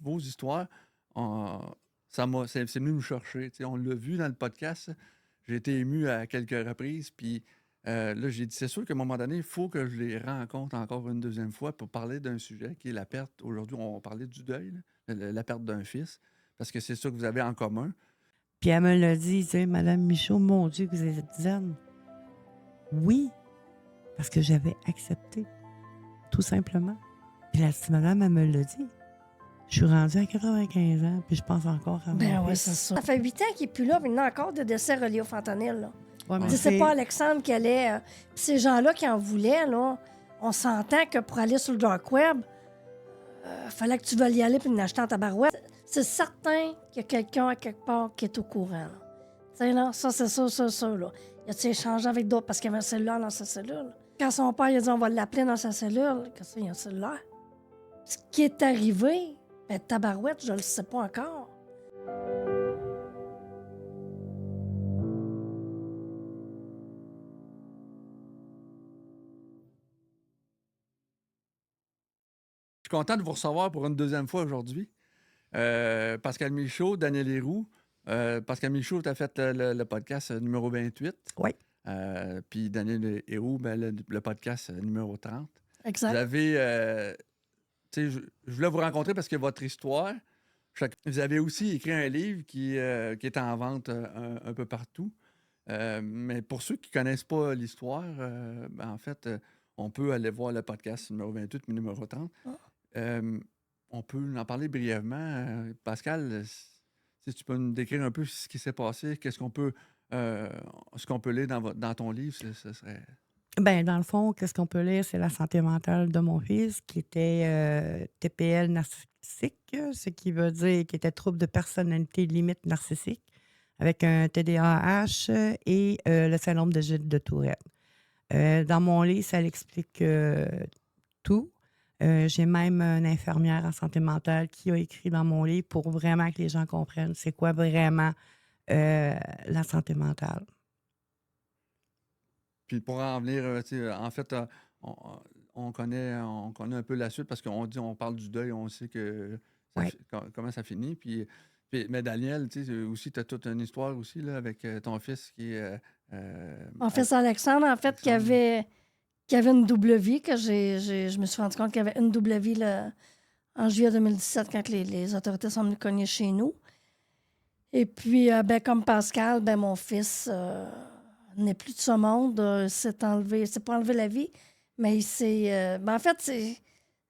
Vos histoires, on- c'est venu nous chercher. Tu sais, on l'a vu dans le podcast. J'ai été ému à quelques reprises. Puis là, j'ai dit, c'est sûr qu'à un moment donné, il faut que je les rencontre encore une deuxième fois pour parler d'un sujet qui est la perte. Aujourd'hui, on parlait du deuil, là, la perte d'un fils, parce que c'est ça que vous avez en commun. Puis elle me l'a dit, tu sais, Madame Michaud, mon Dieu, que vous êtes zen. Oui, parce que j'avais accepté, tout simplement. Puis la petite madame, elle me l'a dit. Je suis rendue à 95 ans, puis je pense encore à Ben mon oui, fils. c'est ça. Ça fait 8 ans qu'il n'est plus là, mais il y en a encore de décès reliés au fentanyl. Là. Ouais, mais C'est pas Alexandre qui allait. Puis ces gens-là qui en voulaient, là, on s'entend que pour aller sur le dark web, fallait que tu veuilles y aller puis en acheter en tabarouette. C'est certain qu'il y a quelqu'un à quelque part qui est au courant. Là. Tu sais, là, ça, c'est ça, là. Il a-tu échangé avec d'autres parce qu'il y avait un cellulaire dans sa cellule? Quand son père il a dit on va l'appeler dans sa cellule, qu'est-ce qu'il y a un cellulaire? Ce qui est arrivé, ben, tabarouette, je le sais pas encore. Je suis content de vous recevoir pour une deuxième fois aujourd'hui. Pascal Michaud, Daniel Héroux. Pascal Michaud, tu as fait le podcast numéro 28. Oui. Puis Daniel Héroux, le podcast numéro 30. Exact. Vous avez. Je voulais vous rencontrer parce que votre histoire. Vous avez aussi écrit un livre qui est en vente un peu partout. Mais pour ceux qui ne connaissent pas l'histoire, en fait, on peut aller voir le podcast numéro 28 numéro 30. On peut en parler brièvement. Pascal, si tu peux nous décrire un peu ce qui s'est passé, ce qu'on peut lire dans ton livre, ce serait... Ben, dans le fond, qu'est-ce qu'on peut lire? C'est la santé mentale de mon fils qui était TPL narcissique, ce qui veut dire qu'il était trouble de personnalité limite narcissique avec un TDAH et le syndrome de Gilles de Tourette. Dans mon livre, ça l'explique tout. J'ai même une infirmière en santé mentale qui a écrit dans mon livre pour vraiment que les gens comprennent c'est quoi vraiment la santé mentale. Puis pour en venir, en fait, on, on connaît un peu la suite parce on parle du deuil, on sait que Ouais. comment ça finit. Mais Daniel, tu sais, aussi, tu as toute une histoire aussi là, avec ton fils qui est... Mon fils Alexandre, en fait, qui avait une double vie, je me suis rendu compte qu'il y avait une double vie en juillet 2017 quand les autorités sont venues cogner chez nous. Et puis, comme Pascal, mon fils n'est plus de ce monde, s'est pas enlevé la vie, mais il s'est... en fait,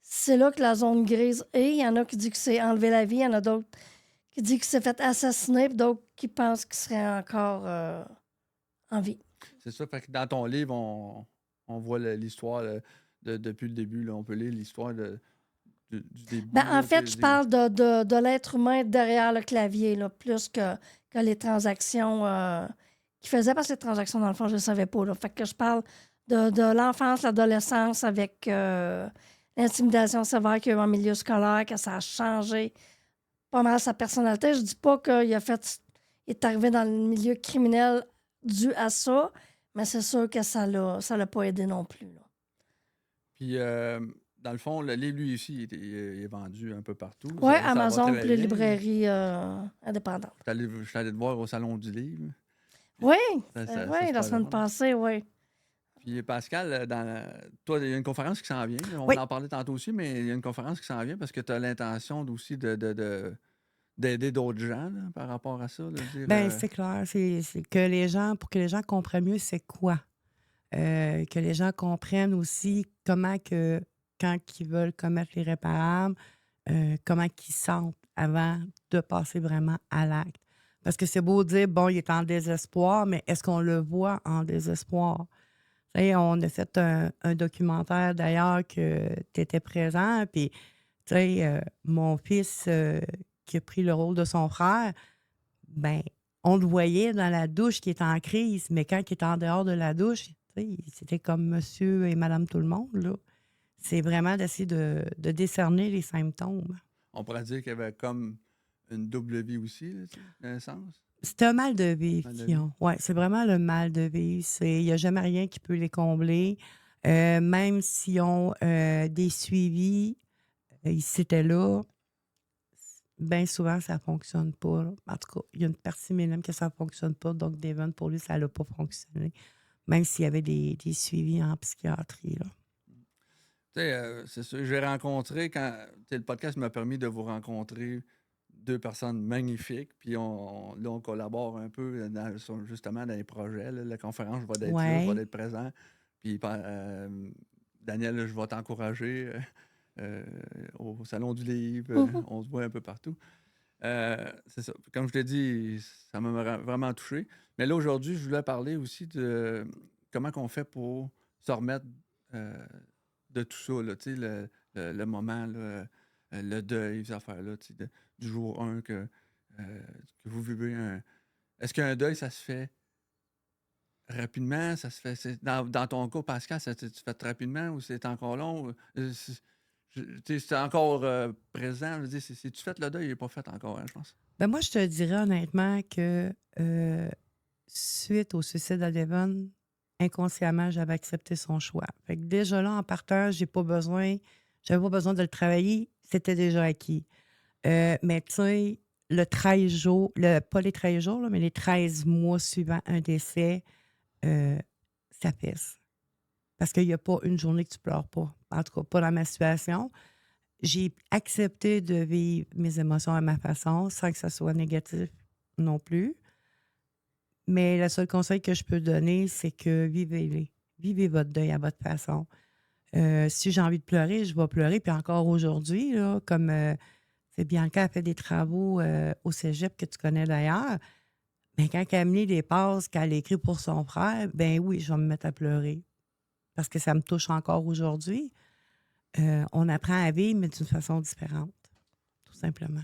c'est là que la zone grise est. Il y en a qui disent que c'est enlevé la vie, il y en a d'autres qui disent qu'il s'est fait assassiner, puis d'autres qui pensent qu'il serait encore en vie. C'est ça, fait que dans ton livre, on voit l'histoire depuis le début. Là, on peut lire l'histoire du début. En fait, je parle de l'être humain derrière le clavier, là, plus que les transactions qu'il faisait, parce que les transactions, dans le fond, je ne savais pas. Là. Fait que je parle de l'enfance, l'adolescence, avec l'intimidation sévère qu'il y a eu en milieu scolaire, que ça a changé pas mal sa personnalité. Je dis pas qu'il est arrivé dans le milieu criminel dû à ça, mais c'est sûr que ça l'a pas aidé non plus. Là. Puis, dans le fond, le livre, lui aussi, il est vendu un peu partout. Oui, Ça va Amazon très et les bien. librairies indépendantes. Je suis allé te voir au Salon du Livre. Oui, Ça, la semaine passée, oui. Puis Pascal, toi, il y a une conférence qui s'en vient. On Oui. en parlait tantôt aussi, mais il y a une conférence qui s'en vient parce que tu as l'intention aussi d'aider d'autres gens là, par rapport à ça. Là, C'est clair. C'est que pour que les gens comprennent mieux c'est quoi. Que les gens comprennent aussi comment que quand ils veulent commettre l'irréparable, comment ils sentent avant de passer vraiment à l'acte. Parce que c'est beau dire, bon, il est en désespoir, mais est-ce qu'on le voit en désespoir? Tu sais, on a fait un documentaire d'ailleurs que tu étais présent, puis tu sais, mon fils qui a pris le rôle de son frère, ben on le voyait dans la douche qui était en crise, mais quand il était en dehors de la douche, tu sais, c'était comme monsieur et madame tout le monde, là. C'est vraiment d'essayer de décerner les symptômes. on pourrait dire qu'il y avait comme une double vie aussi, là, tu sais, dans un sens. C'est un mal de vivre Mal de qu'ils vie. ont. Oui, c'est vraiment le mal de vivre. Il n'y a jamais rien qui peut les combler. Même s'ils ont des suivis, ils étaient là. bien souvent, ça ne fonctionne pas. Là. En tout cas, il y a une partie minime que ça ne fonctionne pas. Donc, Devon, pour lui, ça n'a pas fonctionné. Même s'il y avait des suivis en psychiatrie. Là. Tu sais, c'est sûr, j'ai rencontré quand. Tu sais, le podcast m'a permis de vous rencontrer deux personnes magnifiques. Puis là, on collabore un peu justement dans les projets. Là. La conférence, je vais être là, je Ouais. vais être présent. Puis Daniel, je vais t'encourager au Salon du Livre. Mhm. On se voit un peu partout. C'est ça. Comme je t'ai dit, ça m'a vraiment touché. Mais là, aujourd'hui, je voulais parler aussi de comment on fait pour se remettre euh, de tout ça, là, tu sais, le moment, là, le deuil, ces affaires-là, tu sais, du jour 1 que vous vivez Est-ce qu'un deuil, ça se fait rapidement? Ça se fait. Dans ton cas, Pascal, ça tu fait rapidement ou c'est encore long? Tu sais, c'est encore présent. Je veux dire, tu fait le deuil, il n'est pas fait encore, hein, je pense. Ben moi, je te dirais honnêtement que suite au suicide de Devon, inconsciemment, j'avais accepté son choix. Fait que déjà là, en partant, j'avais pas besoin de le travailler, c'était déjà acquis. Mais tu sais, le 13 jours, pas les 13 jours, là, mais les 13 mois suivant un décès, ça pèse. Parce qu'il n'y a pas une journée que tu pleures pas. En tout cas, pas dans ma situation. J'ai accepté de vivre mes émotions à ma façon, sans que ça soit négatif non plus. Mais le seul conseil que je peux donner, c'est que vivez-les. Vivez votre deuil à votre façon. Si j'ai envie de pleurer, je vais pleurer. Puis encore aujourd'hui, là, comme Bianca a fait des travaux au cégep que tu connais d'ailleurs, ben, quand elle a amené des passes qu'elle a écrit pour son frère, ben oui, je vais me mettre à pleurer. Parce que ça me touche encore aujourd'hui. On apprend à vivre, mais d'une façon différente, tout simplement.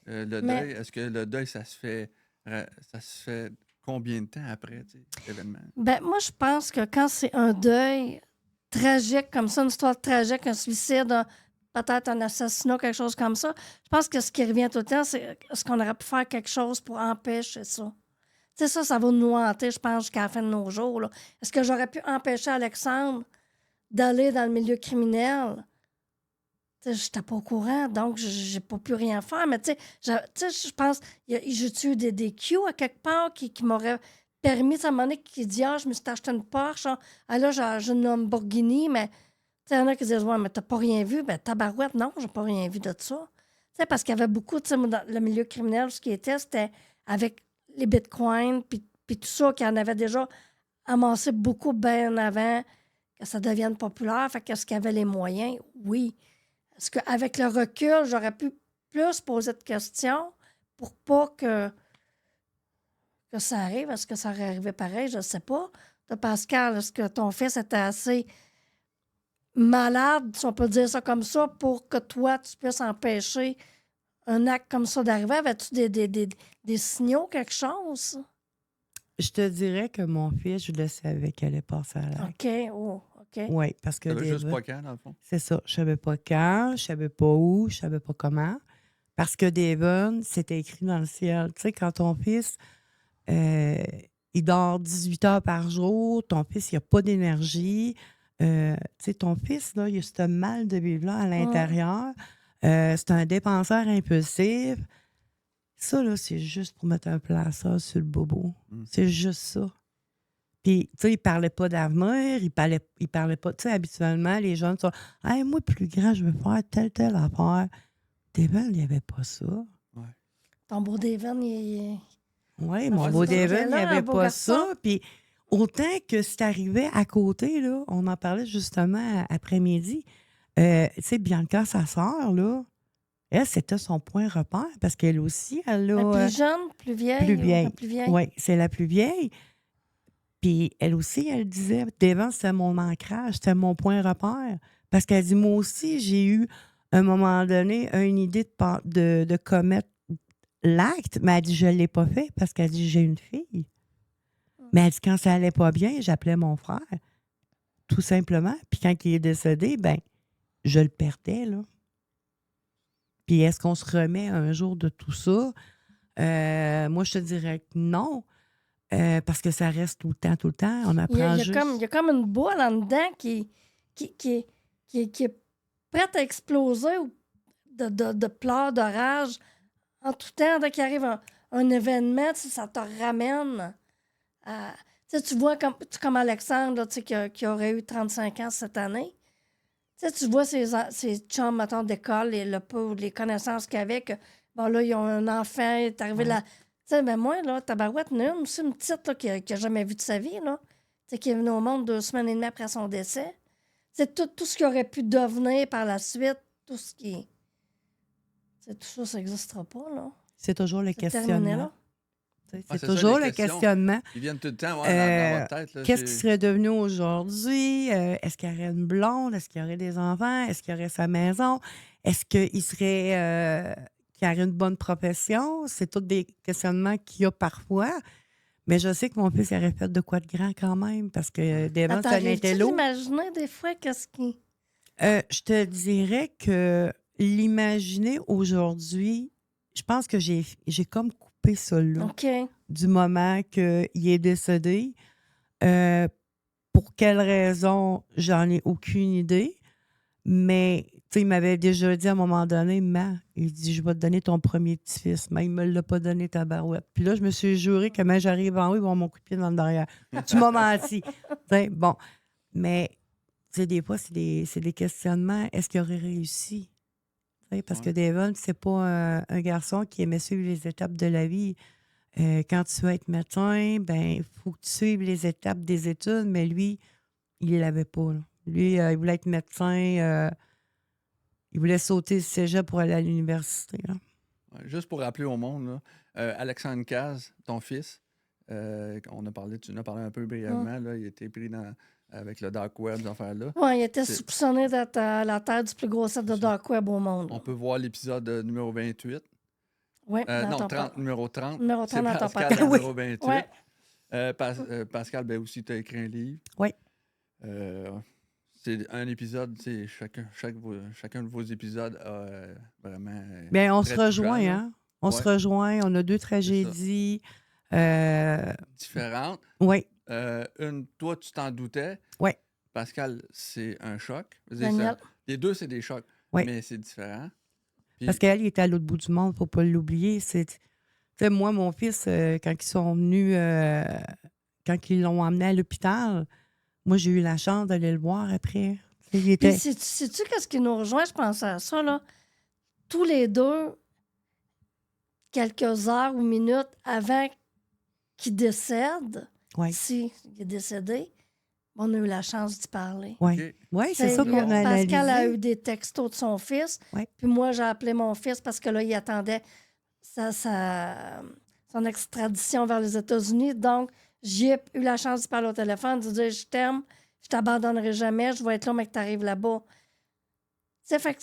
Le Mais deuil, est-ce que le deuil, ça se fait combien de temps après, tu sais, l'événement? ben, moi, je pense que quand c'est un deuil tragique comme ça, une histoire tragique, un suicide, peut-être un assassinat, quelque chose comme ça, je pense que ce qui revient tout le temps, c'est est-ce qu'on aurait pu faire quelque chose pour empêcher ça? Tu sais, ça va nous hanter, je pense, jusqu'à la fin de nos jours. Là. Est-ce que j'aurais pu empêcher Alexandre d'aller dans le milieu criminel? Je n'étais pas au courant, donc j'ai pas pu rien faire. Mais tu sais, je pense, j'ai eu des cues à quelque part qui m'auraient permis, à un moment donné, qui dit ah, je me suis acheté une Porsche. Ah, là, j'ai une Lamborghini, mais il y en a qui disent ouais, mais t'as pas rien vu. Ben, tabarouette, non, j'ai pas rien vu de ça. Tu sais, parce qu'il y avait beaucoup, tu sais, dans le milieu criminel, ce qui était, c'était avec les bitcoins, puis tout ça, qui en avait déjà amassé beaucoup bien avant que ça devienne populaire. Fait qu'est-ce qu'il y avait les moyens? Oui. Est-ce qu'avec le recul, j'aurais pu plus poser de questions pour pas que ça arrive? Est-ce que ça aurait arrivé pareil? Je ne sais pas. Toi, Pascal, est-ce que ton fils était assez malade, si on peut dire ça comme ça, pour que toi, tu puisses empêcher un acte comme ça d'arriver? Avais-tu des signaux, quelque chose? Je te dirais que mon fils, je le savais qu'elle allait passer à l'acte. OK, oh, OK. Oui, parce que Ça veut juste Devon, pas quand, dans le fond? c'est ça. Je savais pas quand, je savais pas où, je savais pas comment. Parce que Devon, c'était écrit dans le ciel. Tu sais, quand ton fils, il dort 18 heures par jour, ton fils, il n'a pas d'énergie. Tu sais, ton fils, là, il a ce mal de vivre-là à l'intérieur. C'est un dépenseur impulsif. Ça, là, c'est juste pour mettre un placard sur le bobo. C'est juste ça. Puis, tu sais, il parlait pas d'avenir, il parlait pas. Tu sais, habituellement, les jeunes sont hey, moi, plus grand, je veux faire telle affaire. Devon, il n'y avait pas ça. Ouais. Ton beau Devon, il Oui, Ah, mon vas-y beau donc, Devon, quel il n'y âge, avait beau pas garçon? ça. Puis, autant que c'est arrivé à côté, là, on en parlait justement après-midi. Tu sais, Bianca, sa sœur, là, elle, c'était son point repère parce qu'elle aussi, elle la a. plus jeune, plus vieille? Plus Ou la vieille. plus vieille? Oui, c'est la plus vieille. Puis elle aussi, elle disait, Devon, c'était mon ancrage, c'était mon point repère. Parce qu'elle dit, moi aussi, j'ai eu, à un moment donné, une idée de commettre l'acte, mais elle dit, je ne l'ai pas fait parce qu'elle dit, j'ai une fille. Mais elle dit, quand ça allait pas bien, j'appelais mon frère, tout simplement. Puis quand il est décédé, ben, je le perdais, là. Puis est-ce qu'on se remet un jour de tout ça? Moi, je te dirais que non. Parce que ça reste tout le temps. On Il y apprend a juste. il y a comme une boule en dedans qui est prête à exploser ou de pleurs, de rage En tout temps, dès qu'il arrive un événement, ça te ramène à... Tu vois comme Alexandre, là, qui aurait eu 35 ans cette année. Tu vois ses chums, mettons, d'école, les connaissances qu'il avait, que, bon, là, ils ont un enfant, il est arrivé là. Tu sais, ben moi, là, tabarouette, c'est une petite là, qui a jamais vu de sa vie, là. Tu sais, qui est venue au monde 2 semaines et demie après son décès. C'est tout ce qu'il aurait pu devenir par la suite, tout ce qui... tout ça n'existera pas, là. C'est toujours le C'est terminé, questionnement. là. C'est ça, toujours les le questions. questionnement. Ils viennent tout le temps dans votre tête. Là, Qu'est-ce qu'il serait devenu aujourd'hui? Est-ce qu'il y aurait une blonde? Est-ce qu'il y aurait des enfants? Est-ce qu'il y aurait sa maison? Est-ce qu'il serait qu'il aurait une bonne profession? C'est tous des questionnements qu'il y a parfois. Mais je sais que mon fils il aurait fait de quoi de grand quand même, parce que Devon, c'est un intello. T'imaginer des fois qu'est-ce qui... Je te dirais que l'imaginer aujourd'hui, je pense que j'ai comme coupé ça là. OK. Du moment qu'il est décédé. Pour quelle raison, j'en ai aucune idée. Mais il m'avait déjà dit à un moment donné, il dit, je vais te donner ton premier petit-fils. Mais il me l'a pas donné, ta barouette. Puis là, je me suis juré que quand j'arrive en haut, ils vont mon coup de pied dans le derrière. Tu m'as menti. Bon. Mais des fois, c'est des questionnements. Est-ce qu'il aurait réussi? Parce que Devon, c'est pas un garçon qui aimait suivre les étapes de la vie. Quand tu veux être médecin, il faut que tu suives les étapes des études, mais lui, il ne l'avait pas. Là. Lui, il voulait être médecin. Il voulait sauter le cégep pour aller à l'université. Là. Ouais, juste pour rappeler au monde, là, Alexandre Caz, ton fils, tu en as parlé un peu brièvement, là, il a été pris avec le dark web, ces affaires-là. Oui, il était soupçonné d'être à la tête du plus gros site de dark web au monde. On peut voir l'épisode numéro 28. Oui, numéro 30. Numéro 30 C'est dans ton Pascal, papier. numéro 28. Ouais. Pascal, aussi, tu as écrit un livre. Oui. C'est un épisode, chacun de vos épisodes a vraiment... on se rejoint, hein? On se rejoint, on a 2 tragédies. Différentes. Oui. Toi, tu t'en doutais. Oui. Pascal, c'est un choc. Les deux, c'est des chocs, mais c'est différent. Puis... Parce qu'elle, il était à l'autre bout du monde, il ne faut pas l'oublier. Moi, mon fils, quand ils sont venus, quand ils l'ont emmené à l'hôpital, moi, j'ai eu la chance d'aller le voir après. Puis, sais-tu qu'est-ce qui nous rejoint? Je pensais à ça, là. Tous les deux, quelques heures ou minutes avant qu'il décède, si il est décédé, on a eu la chance d'y parler. Oui, c'est ça qu'on a analysé. Pascal a eu des textos de son fils. Puis moi, j'ai appelé mon fils parce que là, il attendait son extradition vers les États-Unis. Donc, j'ai eu la chance d'y parler au téléphone, de dire « Je t'aime, je t'abandonnerai jamais, je vais être là, mais que tu arrives là-bas. » Tu sais, fait que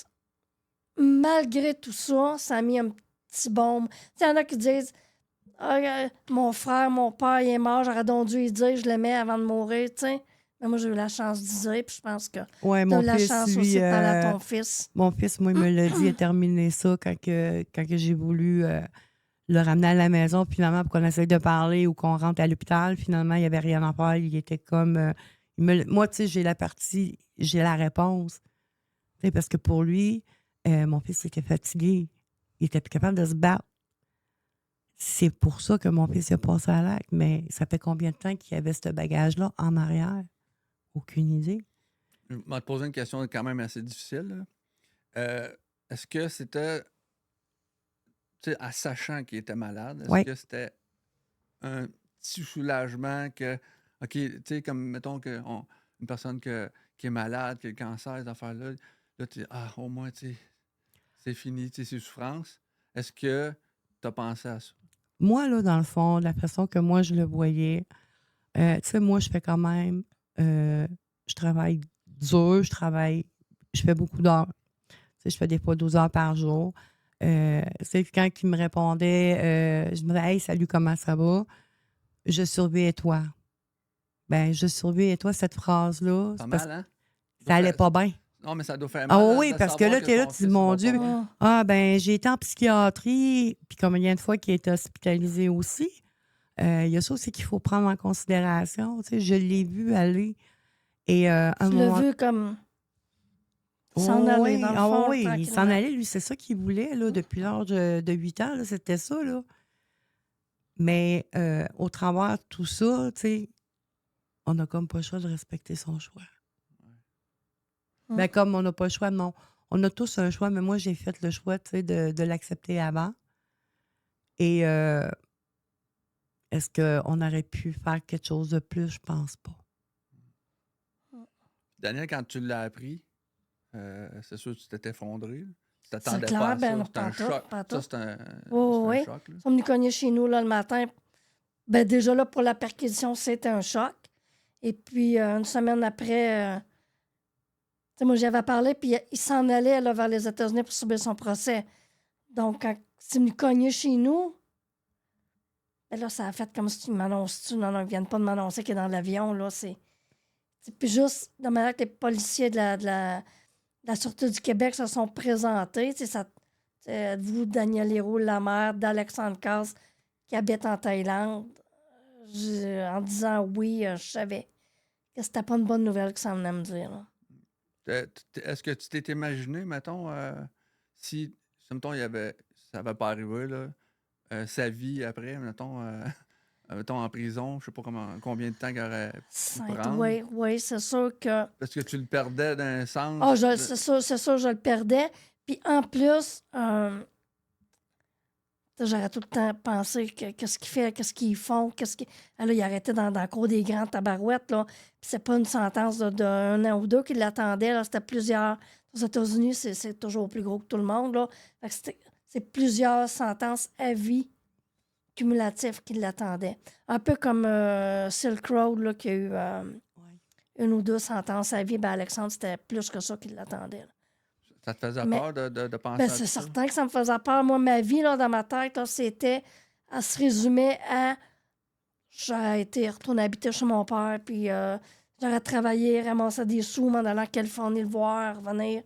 malgré tout ça, ça a mis un petit bombe. Tu sais, il y en a qui disent mon frère, mon père, il est mort, j'aurais donc dû lui dire, je l'aimais avant de mourir, tu sais. Mais moi, j'ai eu la chance d'y dire, puis je pense que tu as eu la chance aussi de parler à ton fils. Mon fils, moi, il me l'a dit, il a terminé ça quand j'ai voulu le ramener à la maison, finalement, pour qu'on essaye de parler ou qu'on rentre à l'hôpital. Finalement, il n'y avait rien à faire. Il était comme... moi, tu sais, j'ai la réponse. Tu sais, parce que pour lui, mon fils, il était fatigué. Il était plus capable de se battre. C'est pour ça que mon fils a passé à l'acte. Mais ça fait combien de temps qu'il y avait ce bagage-là en arrière? Aucune idée. Je vais te poser une question quand même assez difficile. Est-ce que c'était, en sachant qu'il était malade, est-ce que c'était un petit soulagement que, OK, tu sais, comme mettons une personne qui est malade, qui a le cancer, cette affaire-là, là, tu dis, au moins, tu sais, c'est fini, tu sais, ses souffrances. Est-ce que tu as pensé à ça? Moi, là, dans le fond, de la façon que moi, je le voyais, tu sais, moi, je fais quand même... je travaille dur, je fais beaucoup d'heures. Tu sais, je fais des fois 12 heures par jour. C'est quand il me répondait, je me disais, hey, salut, comment ça va? Je surveille toi. Je surveille toi, cette phrase-là. Pas mal, hein? Ça allait pas bien. Non, mais ça doit faire mal. Ah oui, parce que là, tu es là, tu dis, mon Dieu, j'ai été en psychiatrie, puis combien de fois qu'il a été hospitalisé aussi. Il y a ça aussi qu'il faut prendre en considération. Tu sais, je l'ai vu aller. Et, tu l'as vu comme... S'en aller Oui, dans le ah fond, oui, il s'en tranquillement. allait, lui, c'est ça qu'il voulait, là, depuis l'âge de 8 ans, là, c'était ça, là. Mais au travers de tout ça, tu sais, on n'a comme pas le choix de respecter son choix. Mm. Ben, comme on n'a pas le choix, non. On a tous un choix, mais moi, j'ai fait le choix, tu sais, de l'accepter avant. Et est-ce qu'on aurait pu faire quelque chose de plus? Je pense pas. Daniel, quand tu l'as appris, c'est sûr que tu t'es effondré. Tu C'est t'attendais pas clair, à ben ça. non, C'était un pas tout, choc. pas Ça, tout. c'est un, Oui, c'est un oui. choc. Là. Ils sont venus cogner chez nous là, le matin. Ben, déjà là, pour la perquisition, c'était un choc. Et puis, une semaine après, tu sais, moi, j'avais parlé, puis il s'en allait là, vers les États-Unis pour subir son procès. Donc, quand c'est venu cogner chez nous, ben là, ça a fait comme si tu m'annonces-tu. Non, non, ils viennent pas de m'annoncer qu'il est dans l'avion, là. Puis juste, de manière que les policiers de la Sûreté du Québec se sont présentés, tu sais, vous, Daniel Héroux, la mère d'Alexandre Casse, qui habite en Thaïlande, en disant oui, je savais que c'était pas une bonne nouvelle que ça venait me dire. Là. Est-ce que tu t'es imaginé, mettons, si, mettons, ça n'avait pas arrivé, là, sa vie après, mettons, mettons en prison, je sais pas combien de temps qu'il aurait pu prendre. Oui, oui, c'est sûr que. Parce que tu le perdais d'un sens. Ah, c'est sûr, je le perdais. Puis en plus, j'aurais tout le temps pensé qu'est-ce qu'il fait, qu'est-ce qu'ils font, qu'est-ce qu'ils. Ah, là, il arrêtait dans le cours des grandes tabarouettes, là. Puis c'est pas une sentence d'un an ou deux qui l'attendait, là. C'était plusieurs. Aux États-Unis, c'est toujours plus gros que tout le monde, là. Fait que c'est plusieurs sentences à vie cumulatives qui l'attendaient. Un peu comme Silk Road, là, qui a eu une ou deux sentences à vie. Ben, Alexandre, c'était plus que ça qui l'attendait, là. Ça te faisait Mais- peur de penser Ben, à c'est tout ça? certain que ça me faisait peur. Moi, ma vie, là, dans ma tête, là, elle se résumait à j'aurais été retourner habiter chez mon père, puis j'aurais travaillé, ramassé des sous, m'en allant à Californie le voir, revenir.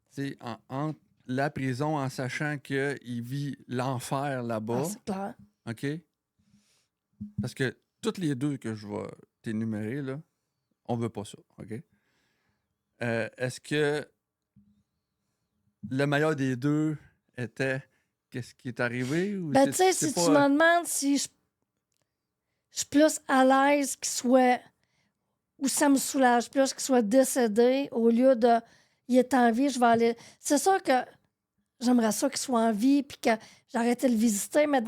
C'est entre la prison, en sachant qu'il vit l'enfer Ah, là-bas, c'est clair. OK? Parce que toutes les deux que je vais t'énumérer, là, on veut pas ça, OK? Est-ce que le meilleur des deux était qu'est-ce qui est arrivé? Ou Ben, tu sais, si tu me demandes si je suis plus à l'aise qu'il soit, ou ça me soulage plus qu'il soit décédé, au lieu de il est en vie, je vais aller. C'est sûr que j'aimerais ça qu'il soit en vie, puis que j'arrête de le visiter, mais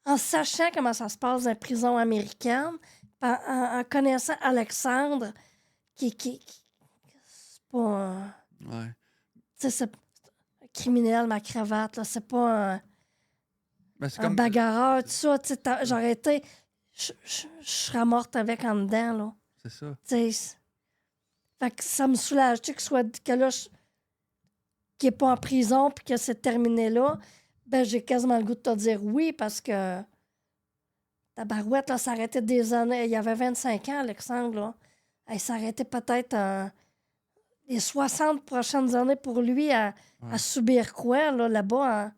en sachant comment ça se passe dans les prisons américaines, en connaissant Alexandre, c'est pas un, Ouais. tu sais, c'est un criminel, ma cravate, là, c'est pas Ben, c'est un comme. bagarreur, tout ça, tu sais, j'aurais été, je serais morte avec en dedans, là, C'est ça. tu sais. Fait que ça me soulage, tu sais, que là, qu'il n'est pas en prison, puis que c'est terminé là, ben j'ai quasiment le goût de te dire oui, parce que tabarouette, là, ça arrêtait des années. Il y avait 25 ans, Alexandre, là. Hey, ça arrêtait peut-être les 60 prochaines années pour lui à subir quoi, là, là-bas,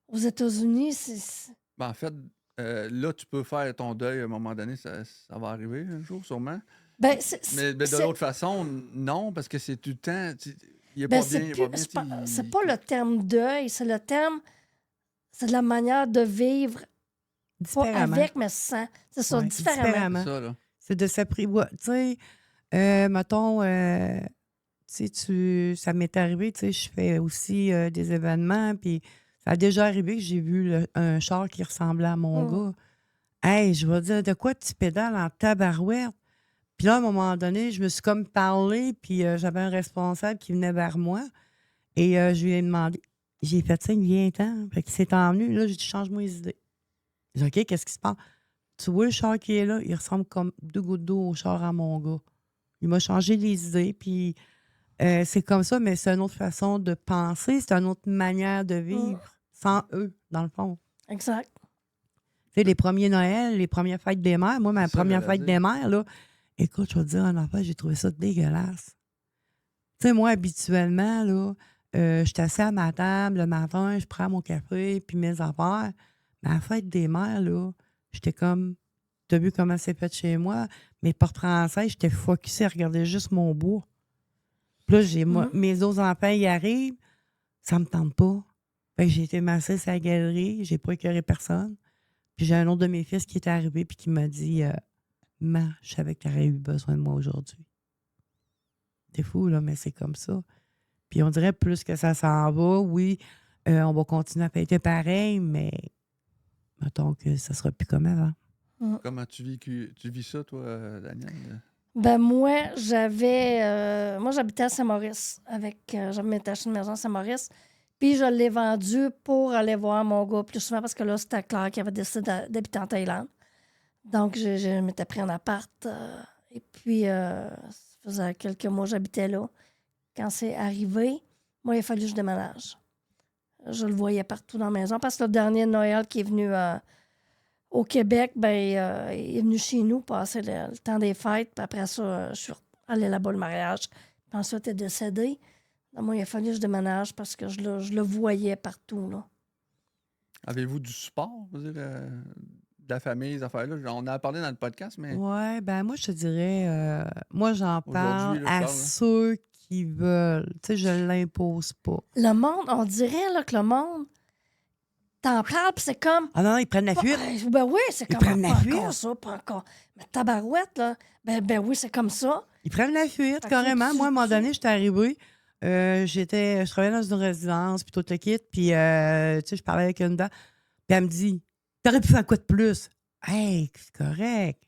aux États-Unis. Ben, en fait, là, tu peux faire ton deuil à un moment donné, ça va arriver un jour, sûrement. Ben, Mais de l'autre façon, non, parce que c'est tout le temps. Il est ben, pas bien, il est pas bien. c'est pas le terme deuil, c'est le terme, c'est de la manière de vivre, pas Différemment. avec, mais sans. C'est ça, Ouais, différemment. C'est ça, là. C'est de s'apprivoiser. Tu sais, mettons, tu sais, ça m'est arrivé, tu sais, je fais aussi des événements, puis ça a déjà arrivé que j'ai vu un char qui ressemblait à mon gars. Hey, je vais dire, de quoi tu pédales en tabarouette? Puis là, à un moment donné, je me suis comme parlé, puis j'avais un responsable qui venait vers moi, et je lui ai demandé, j'ai fait ça, viens-t'en. Fait qu'il s'est envenu, là, j'ai dit, change-moi les idées. J'ai dit, OK, qu'est-ce qui se passe? Tu vois le char qui est là, il ressemble comme 2 gouttes d'eau au char à mon gars. Il m'a changé les idées, puis c'est comme ça, mais c'est une autre façon de penser, c'est une autre manière de vivre, sans eux, dans le fond. Exact. Tu sais, les premiers Noël, les premières fêtes des mères, moi, ma C'est ça, première j'allais fête dire. des mères, là, écoute, je vais te dire un affaire, j'ai trouvé ça dégueulasse. Tu sais, moi, habituellement, là, je suis assise à ma table le matin, je prends mon café, puis mes affaires. Mais à la fête des mères, là, j'étais comme, t'as vu comment c'est fait chez moi? Mes portes françaises, j'étais focusée à regarder juste mon bois. Puis là, mes autres enfants y arrivent, ça me tente pas. Fait que j'ai été massée sur la galerie, j'ai pas écœuré personne. Puis j'ai un autre de mes fils qui est arrivé puis qui m'a dit Maman, je savais que tu aurais eu besoin de moi aujourd'hui. C'est fou, là, mais c'est comme ça. Puis on dirait plus que ça s'en va, oui, on va continuer à fêter pareil, mais mettons que ça sera plus comme avant. Comment tu vis ça, toi, Daniel? Ben moi, j'habitais à Saint-Maurice. J'avais m'étaché une maison à Saint-Maurice. Puis je l'ai vendu pour aller voir mon gars plus souvent parce que là, c'était Claire qui avait décidé d'habiter en Thaïlande. Donc, je m'étais pris un appart. Et puis, ça faisait quelques mois que j'habitais là. Quand c'est arrivé, moi, il a fallu que je déménage. Je le voyais partout dans la maison parce que le dernier Noël qui est venu au Québec, il est venu chez nous passer le temps des fêtes. Puis après ça, je suis allée là-bas le mariage. Puis ensuite, il est décédé. Donc, moi, il a fallu que je déménage parce que je le voyais partout, là. Avez-vous du support, je veux dire, de la famille, ces affaires-là? On en a parlé dans le podcast, mais Ouais, ben moi, je te dirais, moi, j'en parle aujourd'hui, là, je à parle, là. ceux qui veulent. Tu sais, je l'impose pas. Le monde, on dirait là, que le monde t'en parle, puis c'est comme... Ah non, ils prennent la fuite. Ben oui, c'est Ils comme prennent la pas fuite. encore ça, pas encore. Mais tabarouette, là, ben oui, c'est comme ça. Ils prennent la fuite, Fait que carrément. faut que Moi, à un moment tu- donné, j'étais arrivée. Je travaillais dans une résidence, puis tout le kit. Puis, tu sais, je parlais avec une dame. Puis, elle me dit T'aurais pu faire quoi de plus? Hey, c'est correct.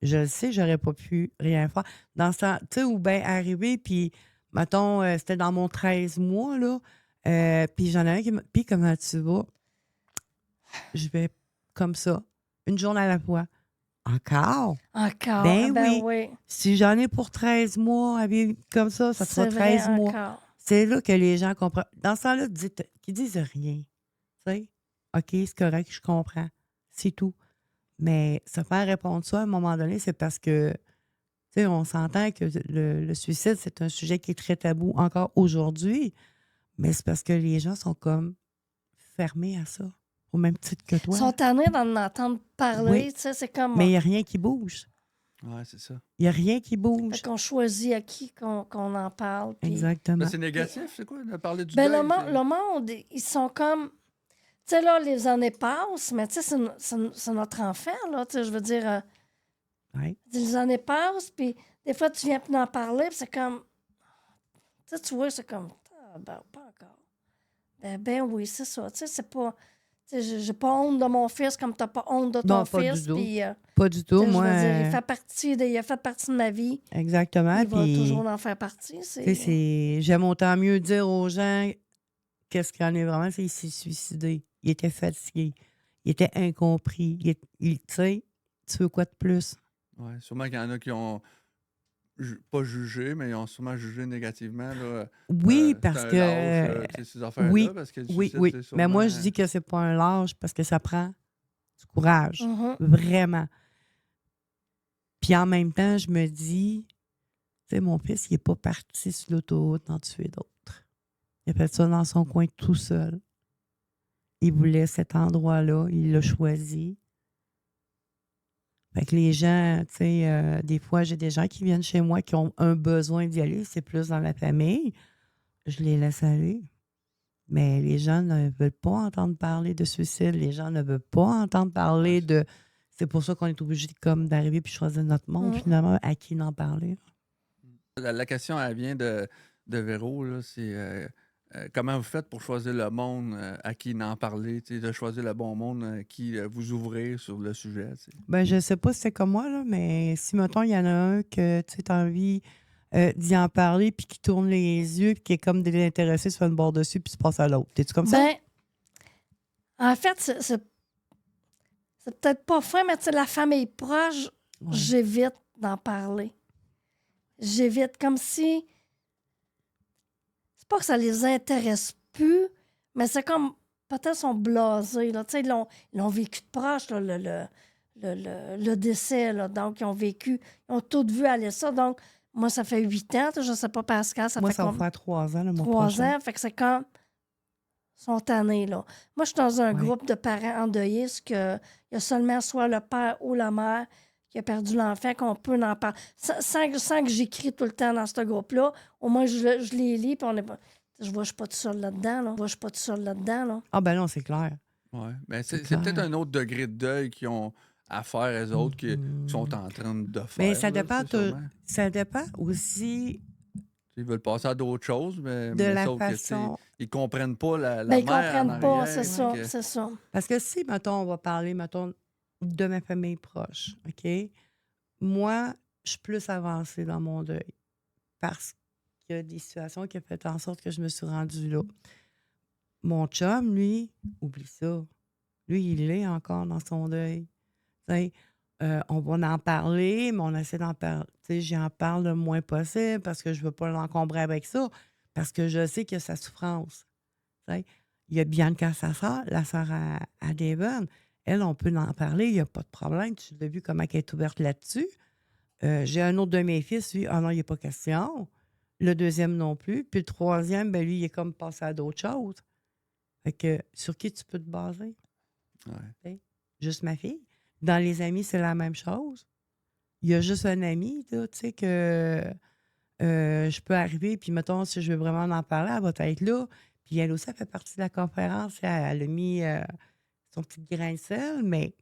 Je le sais, j'aurais pas pu rien faire. Dans ce temps, tu sais, ou bien arriver, puis, mettons, c'était dans mon 13 mois, là. Puis, j'en ai un qui m'a. Puis, comment tu vas? Je vais comme ça, une journée à la fois. Encore? Encore, Ben oui. Si j'en ai pour 13 mois à vivre comme ça sera C'est vrai, 13 mois. encore. C'est là que les gens comprennent. Dans ce temps-là, qu'ils disent rien. Tu sais, OK, c'est correct, je comprends. C'est tout. Mais se faire répondre ça à un moment donné, c'est parce que, tu sais, on s'entend que le suicide, c'est un sujet qui est très tabou encore aujourd'hui. Mais c'est parce que les gens sont comme fermés à ça, au même titre que Ils toi. sont tannés d'en entendre parler, Oui. tu sais, c'est comme... Mais il n'y a rien qui bouge. Ouais, c'est ça. Il n'y a rien qui Fait bouge. qu'on choisit à qui qu'on en parle. Puis... Exactement. Là, c'est négatif, c'est quoi, de parler du Ben, deuil? le monde, ils sont comme... Tu sais, là, les années passent, mais tu sais, c'est notre enfant, là, tu sais, je veux dire... Ouais. Les années passent, puis des fois, tu viens plus d'en parler, puis c'est comme... Tu sais, tu vois, c'est comme... Ah, ben, pas encore. Ben oui, c'est ça. Tu sais, c'est pas... Tu sais, j'ai pas honte de mon fils comme t'as pas honte de ton Non, pas du fils. tout. Puis, Pas du tu tout. sais, Moi, je veux dire, il a fait partie de ma vie. exactement. Il va Puis, toujours en faire partie. tu sais, j'aime autant mieux dire aux gens qu'est-ce qu'il en est vraiment. C'est qu'il s'est suicidé. Il était fatigué. Il était incompris. Tu sais, tu veux quoi de plus? Ouais, sûrement qu'il y en a qui ont pas jugé, mais ils ont sûrement jugé négativement. Là, Oui, c'est parce un que... lâche, tu sais, ces affaires-là, oui, parce que le oui, suicide, oui. c'est Mais moi, je sûrement- dis que c'est pas un lâche parce que ça prend du courage. Mhm. Vraiment. Puis en même temps, je me dis, tu sais, mon fils, il n'est pas parti sur l'autoroute en tuer d'autres. Il a fait ça dans son coin tout seul. Il voulait cet endroit-là, il l'a choisi. Fait que les gens, tu sais, des fois, j'ai des gens qui viennent chez moi qui ont un besoin d'y aller, c'est plus dans la famille. Je les laisse aller. Mais les gens ne veulent pas entendre parler de suicide. Les gens ne veulent pas entendre parler de... C'est pour ça qu'on est obligé comme d'arriver puis choisir notre monde, finalement, à qui en parler. La question, elle vient de Véro, là, c'est comment vous faites pour choisir le monde à qui en parler, tu sais, de choisir le bon monde à qui vous ouvrir sur le sujet. Tu sais. Ben, je sais pas si c'est comme moi, là, mais si, mettons, il y en a un que tu as envie d'y en parler puis qui tourne les yeux puis qui est comme désintéressé sur une barre dessus puis tu passes à l'autre. T'es-tu comme ça? Ben, en fait, c'est peut-être pas fin, mais tu sais, la famille proche, Ouais. j'évite d'en parler. J'évite comme si... C'est pas que ça les intéresse plus, mais c'est comme... Peut-être sont blasés, là. Tu sais, ils l'ont vécu de proche, là, le décès, là. Donc, ils ont tout vu aller ça. Donc, moi, ça fait 8 ans. Je sais pas, Pascal, ça Moi, fait ça va comme faire 3 ans, le mois 3 prochain. ans. Fait que c'est comme... Ils sont tannés, là. Moi, je suis dans un Ouais. groupe de parents endeuillés, il y a seulement soit le père ou la mère qui a perdu l'enfant, qu'on peut en parler. Sans que j'écris tout le temps dans ce groupe-là, au moins je les lis, puis on est pas... Je vois, je suis pas tout seul là-dedans, là. Je vois, je suis pas tout seul là-dedans, là. Ah, ben non, c'est clair. Ouais. Ben, C'est c'est peut-être clair. un autre degré de deuil qu'ils ont à faire, eux autres, qui sont en train de faire. Mais ça là, dépend, tu sais, sûrement. ça dépend aussi Ils veulent passer à d'autres choses, de mais la sauf que, tu sais, façon. ils comprennent pas la Ben, ils mère en comprennent pas, arrière. c'est ça, que- c'est ça. Parce que si, mettons, on va parler, mettons, de ma famille proche, OK? Moi, je suis plus avancée dans mon deuil parce qu'il y a des situations qui ont fait en sorte que je me suis rendue là. Mon chum, lui, oublie ça. Lui, il est encore dans son deuil. Tu sais, on va en parler, mais on essaie d'en parler. Tu sais, j'en parle le moins possible parce que je veux pas l'encombrer avec ça, parce que je sais qu'il y a sa souffrance. Tu sais. Il y a Bianca, sa sœur, la sœur à Devon. Elle, on peut en parler, il n'y a pas de problème. Tu l'as vu comment elle est ouverte là-dessus. J'ai un autre de mes fils, lui, ah non, il n'y a pas question. Le deuxième non plus. Puis le troisième, ben lui, il est comme passé à d'autres choses. Fait que sur qui tu peux te baser? Ouais. T'sais, juste ma fille. Dans les amis, c'est la même chose. Il y a juste un ami, là, tu sais, que je peux arriver, puis mettons, si je veux vraiment en parler, elle va être là. Puis elle aussi, elle fait partie de la conférence. Elle a mis son petit grain de sel, mais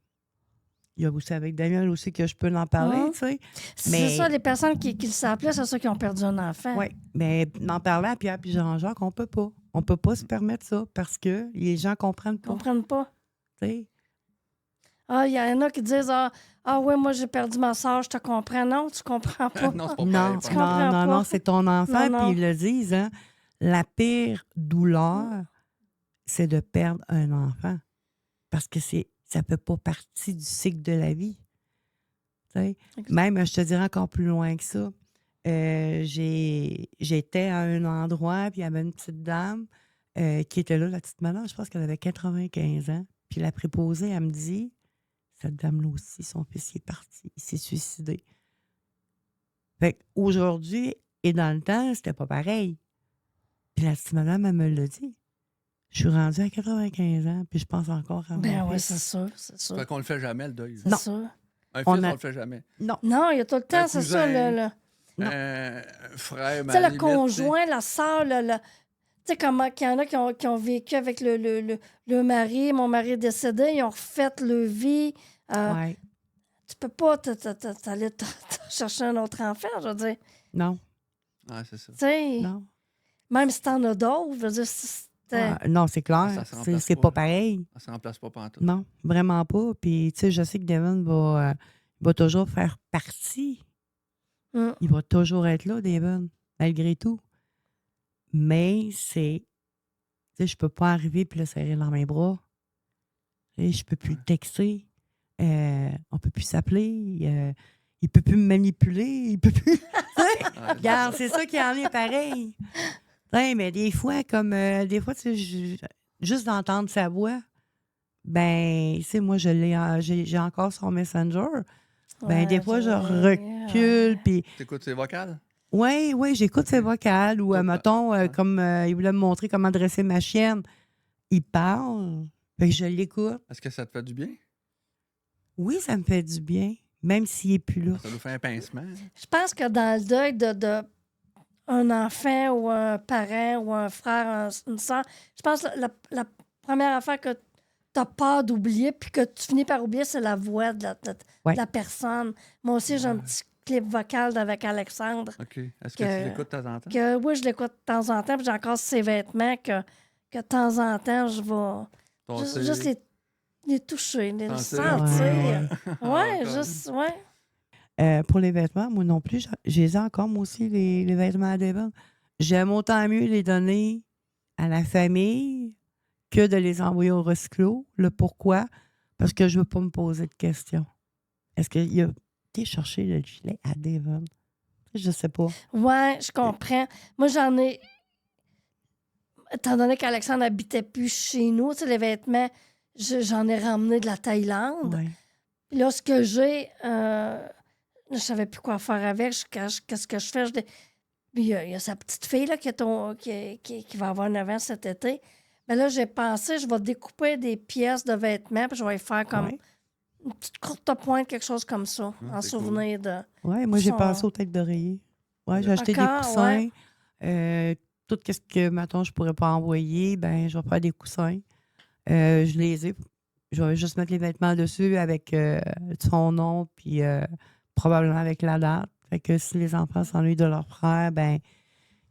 il y a aussi avec Daniel aussi que je peux en parler, tu sais. C'est Mais- ça, les personnes qui le s'appelaient, c'est ceux qui ont perdu un enfant. Oui, mais en parler à Pierre et Jean-Jacques, on peut pas. On peut pas se permettre ça parce que les gens comprennent Ils pas, comprennent pas. tu sais. Ah, il y en a qui disent ouais, moi j'ai perdu ma soeur, je te comprends. Non, tu comprends pas. Non, c'est pas Non, pareil. Tu pas comprends non, pas. non, c'est ton enfant, Non, non. puis ils le disent, hein. La pire douleur, c'est de perdre un enfant. Parce que ça fait pas partie du cycle de la vie. Tu sais. Même, je te dirais encore plus loin que ça. J'étais à un endroit, puis il y avait une petite dame qui était là, la petite madame, je pense qu'elle avait 95 ans. Puis la préposée, elle me dit, cette dame-là aussi, son fils il est parti, il s'est suicidé. Fait qu'aujourd'hui et dans le temps, c'était pas pareil. Puis la petite madame, elle me l'a dit. Je suis rendue à 95 ans, puis je pense encore à Ben mon oui, fils. c'est sûr, c'est sûr. Fait qu'on le fait jamais, le deuil. C'est Non. sûr. Un fils, On on a- le fait jamais. Non, Non, il y a tout le temps, Un c'est ça. cousin. Non. Un frère, Tu sais, ma le limite, conjoint, la sœur, tu sais, comment qu'il y en a qui ont vécu avec le mari. Mon mari est décédé, ils ont refait le vie. ouais, Tu peux pas t'aller chercher un autre enfant, je veux dire. non, Ouais, c'est ça. Tu sais, non. même si t'en as d'autres, je veux dire, Non, c'est clair. Ça se remplace C'est pas. pas pareil. Ça se remplace pas pantoute. Non, vraiment pas. Puis, tu sais, je sais que Devon va toujours faire partie. Mm. Il va toujours être là, Devon, malgré tout. Mais c'est... Tu sais, je peux pas arriver puis le serrer dans mes bras. Tu sais, je peux plus le texter. On peut plus s'appeler. Il peut plus me manipuler. Il peut plus... Ouais, Regarde, c'est ça qui en est pareil. Ouais, mais des fois, des fois, tu sais, juste d'entendre sa voix, ben, tu sais, moi, j'ai encore son Messenger. Ben, des fois, je recule, puis T'écoutes ses vocales? oui, j'écoute ses vocales, ou, Toi, mettons, ouais. comme il voulait me montrer comment dresser ma chienne. Il parle, ben, je l'écoute. Est-ce que ça te fait du bien? Oui, ça me fait du bien, même s'il n'est plus là. Ça nous fait un pincement. Je pense que dans le deuil de un enfant ou un parent ou un frère, une soeur, je pense que la première affaire que tu as peur d'oublier puis que tu finis par oublier, c'est la voix de Ouais. la personne. Moi aussi, j'ai un petit clip vocal avec Alexandre. OK. Est-ce que Que- tu l'écoutes de temps en temps? Que, oui, je l'écoute de temps en temps, puis j'ai encore ses vêtements que de temps en temps, je vais Passer- juste les toucher, les Sentir. sentir. Ouais. Ouais, Encore. juste, ouais. Pour les vêtements, moi non plus, j'ai encore, moi aussi, les vêtements à Devon. J'aime autant mieux les donner à la famille que de les envoyer au recyclo. Le pourquoi? Parce que je ne veux pas me poser de questions. Est-ce qu'il a été chercher le gilet à Devon? Je sais pas. Ouais, je comprends. Moi, j'en ai. Étant donné qu'Alexandre n'habitait plus chez nous, tu sais, les vêtements, j'en ai ramené de la Thaïlande. Ouais. Puis là, ce que j'ai, je savais plus quoi faire avec. Qu'est-ce que je fais? Puis il y a sa petite fille là, qui va avoir 9 ans cet été. Mais là, j'ai pensé, je vais découper des pièces de vêtements, puis je vais les faire comme Ouais. une petite courte pointe, quelque chose comme ça, en c'est souvenir de... Oui, moi, j'ai Son- pensé aux têtes d'oreiller. Oui, j'ai acheté des Encore, coussins. Tout ce que, mettons, je pourrais pas envoyer, ben je vais faire des coussins. Je les ai. Je vais juste mettre les vêtements dessus avec son nom, puis probablement avec la date. Fait que si les enfants s'ennuient de leur frère, ben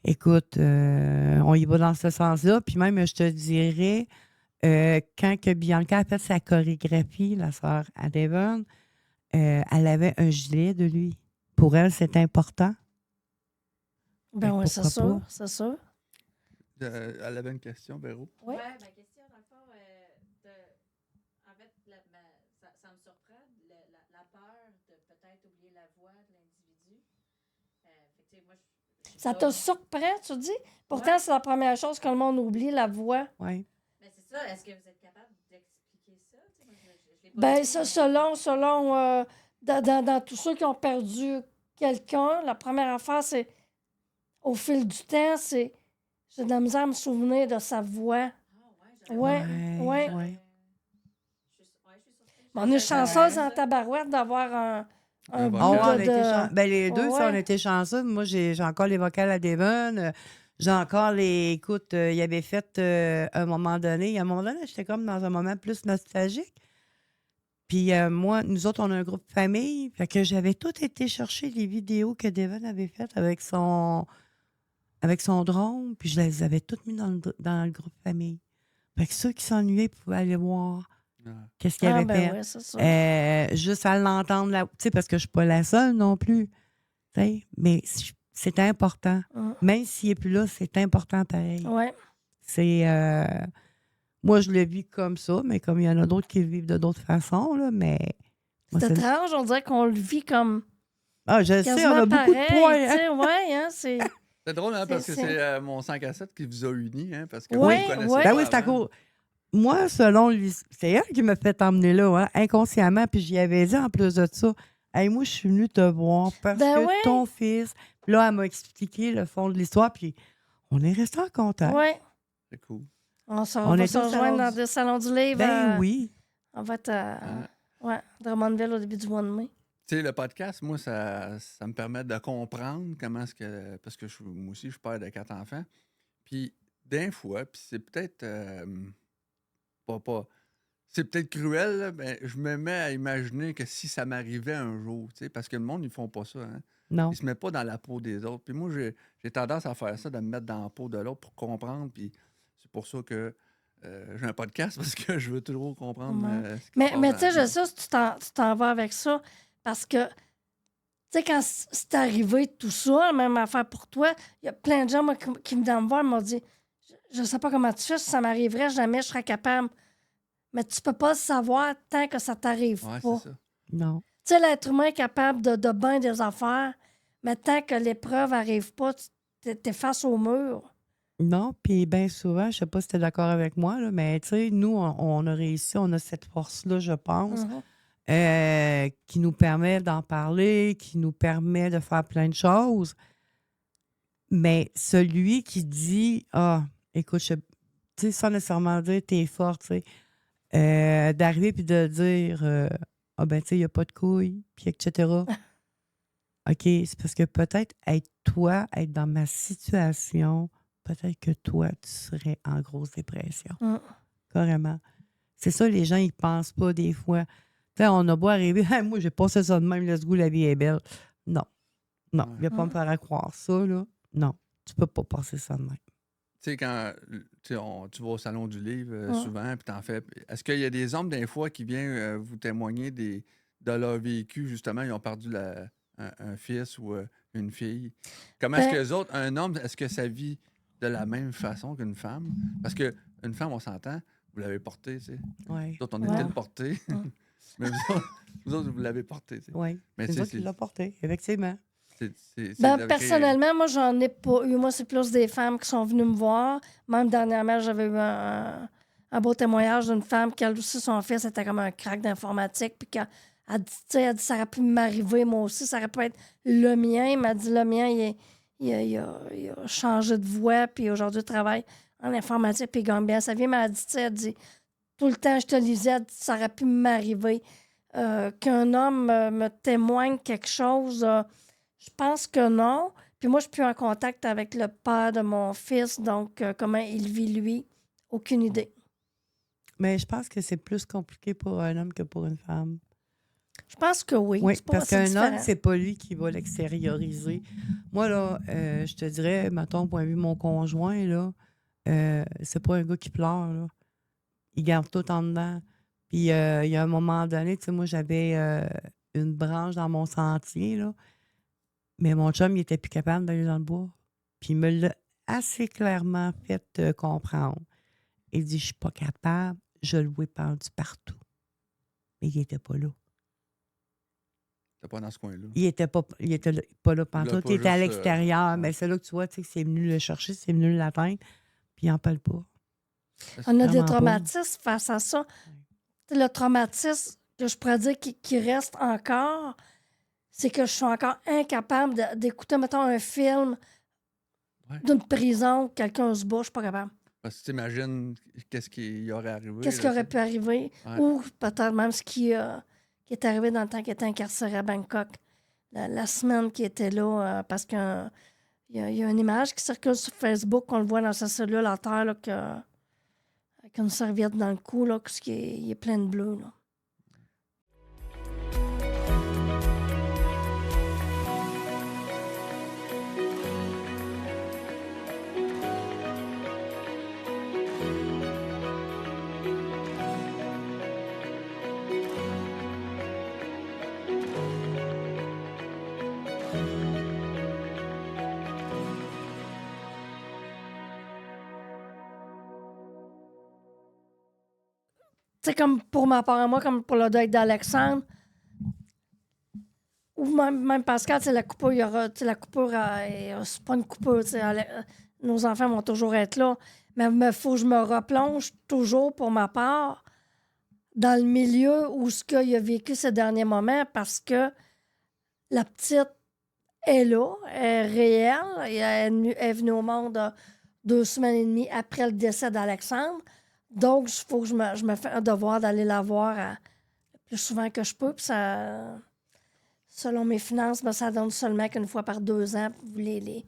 écoute, on y va dans ce sens-là. Puis même, je te dirais, quand que Bianca a fait sa chorégraphie, la sœur à Devon, elle avait un gilet de lui. Pour elle, c'est important. Ben oui, c'est pourquoi sûr, pas? c'est sûr. Elle avait une question, Véro. Oui. Ouais, ma question, dans le fond, en fait, ça me surprend, la peur de peut-être oublier la voix de l'individu. Fait que, tu sais, moi, je suis Ça pas- te surprend, tu dis? Pourtant, Ouais. c'est la première chose que le monde oublie, la voix. Oui. Mais c'est ça, est-ce que vous êtes capable d'expliquer ça? Tu sais, moi, je l'ai pas Ben, vu, ça, mais- selon dans tous ceux qui ont perdu quelqu'un, la première affaire, c'est au fil du temps, j'ai de la misère à me souvenir de sa voix. Ah, ouais, Ouais, ouais. ouais. Je suis surprise. On est Je- chanceuse je- en tabarouette d'avoir un bout Oh, vocal. on a été ben, les deux, ça, on Ouais. a été chanceux. Moi, j'ai encore les vocales à Devon. J'ai encore les. Écoute, il avait fait à un moment donné. À un moment donné, j'étais comme dans un moment plus nostalgique. Puis moi, nous autres, on a un groupe famille. Fait que j'avais tout été chercher les vidéos que Devon avait faites avec son drone. Puis je les avais toutes mis dans le groupe famille. Fait que ceux qui s'ennuyaient pouvaient aller voir Ah. qu'est-ce qu'il Ah, avait ben fait. oui, c'est ça. Juste à l'entendre, tu sais, parce que je suis pas la seule non plus. Tu sais, mais c'est important. Mm. Même s'il n'est plus là, c'est important pareil. Ouais. C'est. Moi, je le vis comme ça, mais comme il y en a d'autres qui le vivent de d'autres façons, là, mais. moi, C'est étrange, on dirait qu'on le vit comme Ah, je sais, on quasiment a beaucoup pareil, de points. tu Hein? sais, ouais, hein, c'est... C'est drôle, hein, parce que c'est- c'est mon 5 à 7 qui vous a unis, hein, parce que Oui, vous connaissez oui. Ben pas oui, c'est à avant. cause. Moi, selon lui, c'est elle qui m'a fait emmener là, hein, inconsciemment, puis j'y avais dit en plus de ça. Hey, moi, je suis venue te voir parce Ben que oui. ton fils. Puis là, elle m'a expliqué le fond de l'histoire, puis on est resté en contact. Ouais. C'est cool. On On va est se au rejoindre salon dans du- des salons du livre. Ben oui. On va être à Hein. Drummondville au début du mois de mai. Tu sais, le podcast, moi, ça me permet de comprendre comment est-ce que. Parce que moi aussi, je suis père de 4 enfants. Puis, d'un fois, puis c'est peut-être. Pas. C'est peut-être cruel, là, mais je me mets à imaginer que si ça m'arrivait un jour, tu sais, parce que le monde, ils font pas ça, hein. Non. Ils se mettent pas dans la peau des autres. Puis moi, j'ai tendance à faire ça, de me mettre dans la peau de l'autre pour comprendre. Puis c'est pour ça que j'ai un podcast, parce que je veux toujours comprendre Ouais. ce qui se passe Mais dans tu sais, la je vie. sais, tu t'en vas avec ça, parce que, tu sais, quand c'est arrivé tout ça, même affaire pour toi, il y a plein de gens moi, qui me viennent me voir, m'ont dit, je sais pas comment tu fais, si ça m'arriverait, jamais je serais capable. Mais tu peux pas le savoir tant que ça t'arrive Ouais, pas. c'est ça. Non. Tu sais, l'être humain est capable de bien des affaires, mais tant que l'épreuve n'arrive pas, t'es face au mur. Non, puis bien souvent, je sais pas si tu es d'accord avec moi, là, mais tu sais, nous, on a réussi, on a cette force-là, je pense, Mhm. qui nous permet d'en parler, qui nous permet de faire plein de choses. Mais celui qui dit, ah, écoute, tu sais, sans nécessairement dire t'es fort, tu sais, d'arriver puis de dire, ah ben, tu sais, il n'y a pas de couilles, puis etc. OK, c'est parce que peut-être être dans ma situation, peut-être que toi, tu serais en grosse dépression. Mm. Carrément. C'est ça, les gens, ils pensent pas des fois. Tu sais, on a beau arriver, hey, moi, j'ai passé ça de même, let's go, la vie est belle. Non. Non, Ouais. il va pas me faire à croire ça, là. Non, tu peux pas passer ça de même. Tu sais, quand tu vas au Salon du Livre Ouais. souvent, puis t'en fais. Est-ce qu'il y a des hommes, des fois, qui viennent vous témoigner de leur vécu, justement, ils ont perdu un fils ou une fille? Comment est-ce Ben- que les autres, un homme, est-ce que ça vit de la même façon qu'une femme? Parce qu'une femme, on s'entend, vous l'avez portée, tu sais. Oui, Nous autres, on Ouais. était le porté. Mais vous autres, vous l'avez porté, tu sais. oui. Mais C'est tu ça sais, qui l'a porté, effectivement. c'est Ben, de créer- personnellement, moi, j'en ai pas eu. Moi, c'est plus des femmes qui sont venues me voir. Même dernièrement, j'avais eu un beau témoignage d'une femme qui, elle aussi, son fils était comme un crack d'informatique. Puis qu'elle elle dit, tu sais, elle dit, ça aurait pu m'arriver, moi aussi, ça aurait pu être le mien. Il m'a dit, le mien, il a changé de voie, puis aujourd'hui, il travaille en informatique, puis il gagne bien sa vie. Mais elle dit, tu sais, elle dit, tout le temps, je te lisais, elle dit, ça aurait pu m'arriver. qu'un homme me témoigne quelque chose, je pense que non. Puis moi, je suis plus en contact avec le père de mon fils, donc comment il vit lui, aucune idée. Mais je pense que c'est plus compliqué pour un homme que pour une femme. Je pense que oui. Oui, C'est pas- parce c'est qu'un différent. homme, c'est pas lui qui va l'extérioriser. Moi, là, je te dirais, mettons, point de vue mon conjoint, là, c'est pas un gars qui pleure, là. Il garde tout en dedans. Puis, il y a un moment donné, tu sais, moi, j'avais une branche dans mon sentier, là, mais mon chum, il était plus capable d'aller dans le bois. Puis, il me l'a assez clairement fait comprendre. Il dit, je suis pas capable, je le vois pendu partout. Mais il était pas là. T'es pas dans ce coin-là. Il était pas là Il l'a pantoute. pas Il était à juste, l'extérieur. ouais. Mais c'est là que tu vois, tu sais, que c'est venu le chercher, c'est venu l'atteindre, puis il n'en parle pas. On a des Vraiment pas. traumatismes face à ça. Le traumatisme que je pourrais dire qui reste encore, c'est que je suis encore incapable d'écouter, mettons, un film Ouais. d'une prison, quelqu'un se bat, je suis pas capable. Parce que t'imagines qu'est-ce qui y aurait arrivé. Qu'est-ce qui là, aurait tu pu arriver? Ouais. Ou peut-être même ce qui est arrivé dans le temps qu'il était incarcéré à Bangkok. La semaine qu'il était là, parce qu'il y a une image qui circule sur Facebook, qu'on le voit dans sa cellule à terre, là, avec une serviette dans le cou, là, parce qu'il est plein de bleu. Là. Tu sais, comme pour ma part à moi, comme pour le deuil d'Alexandre, ou même Pascal, tu sais, la coupure, il y aura, tu sais, la coupure, c'est pas une coupure, tu sais, nos enfants vont toujours être là, mais il faut que je me replonge toujours, pour ma part, dans le milieu où ce qu'il a vécu ces derniers moments, parce que la petite est là, elle est réelle, et elle est venue au monde 2 semaines et demie après le décès d'Alexandre. Donc, il faut que je me fais un devoir d'aller la voir le plus souvent que je peux. Puis ça, selon mes finances, ben, ça donne seulement qu'une fois par 2 ans pour les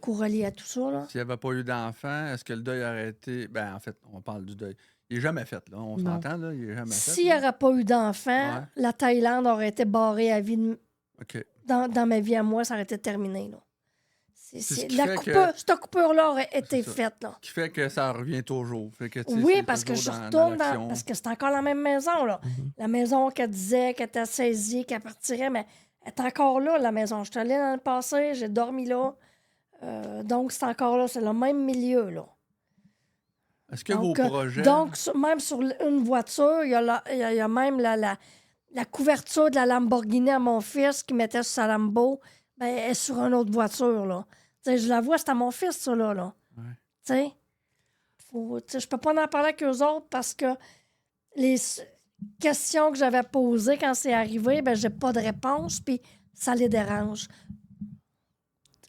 coûts reliés à tout ça. Là. S'il n'y avait pas eu d'enfant, est-ce que le deuil aurait été. Ben, en fait, on parle du deuil. Il n'est jamais fait, là. On Non. s'entend, là. Il n'est jamais fait. S'il n'y là. aurait pas eu d'enfant, Ouais. la Thaïlande aurait été barrée à vie. OK. Dans ma vie à moi, ça aurait été terminé. Là. ce qui La fait coupure, que- cette coupure-là aurait été ça. faite. Là. Qui fait que ça revient toujours. Fait que, tu sais, Oui, c'est parce que je toujours retourne l'action. parce que c'est encore la même maison. Là. La maison qu'elle disait qu'elle était saisie, qu'elle partirait, mais elle est encore là, la maison. Je suis allée dans le passé, j'ai dormi là. Donc, c'est encore là, c'est le même milieu. Là. Est-ce que vos Donc, projets. même sur une voiture, il y a même la couverture de la Lamborghini à mon fils qui mettait sur sa Lambo, ben, elle est sur une autre voiture. Là. Tu sais, je la vois, c'est à mon fils, ça. Là. Ouais. Tu sais, je peux pas en parler avec eux autres parce que les questions que j'avais posées quand c'est arrivé, ben, j'ai pas de réponse, puis ça les dérange.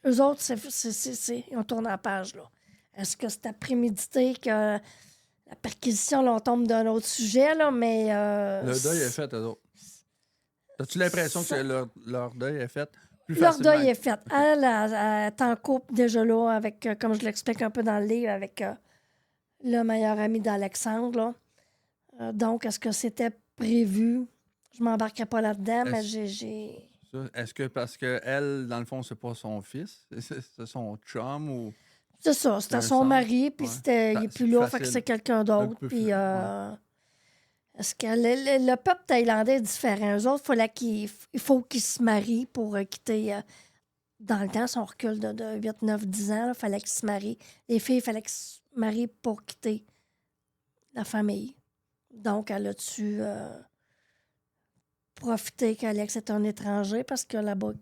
Eux autres, ils ont tourné la page. Là. Est-ce que c'était prémédité que la perquisition, là, on tombe d'un autre sujet, là, mais... Le deuil est fait, eux autres. As-tu l'impression que leur deuil est fait plus Leur facilement? deuil est fait. Elle est en couple déjà là, avec, comme je l'explique un peu dans le livre, avec le meilleur ami d'Alexandre. Là. Donc, est-ce que c'était prévu? Je m'embarquerai pas là-dedans, mais j'ai... Ça, est-ce que parce qu'elle, dans le fond, c'est pas son fils, c'est son chum ou. C'est ça, c'était un son sens. mari, puis Ouais. il n'est C'est plus plus là, fait que facile. c'est quelqu'un d'autre. peu Puis, plus- ouais. est-ce que le peuple thaïlandais est différent? Eux autres, il faut qu'ils se marient pour quitter. Dans le temps, si on recule de 8, 9, 10 ans, il fallait qu'ils se marient. Les filles, il fallait qu'ils se marient pour quitter la famille. Donc, elle a-tu profité qu'Alex est un étranger parce que là-bas,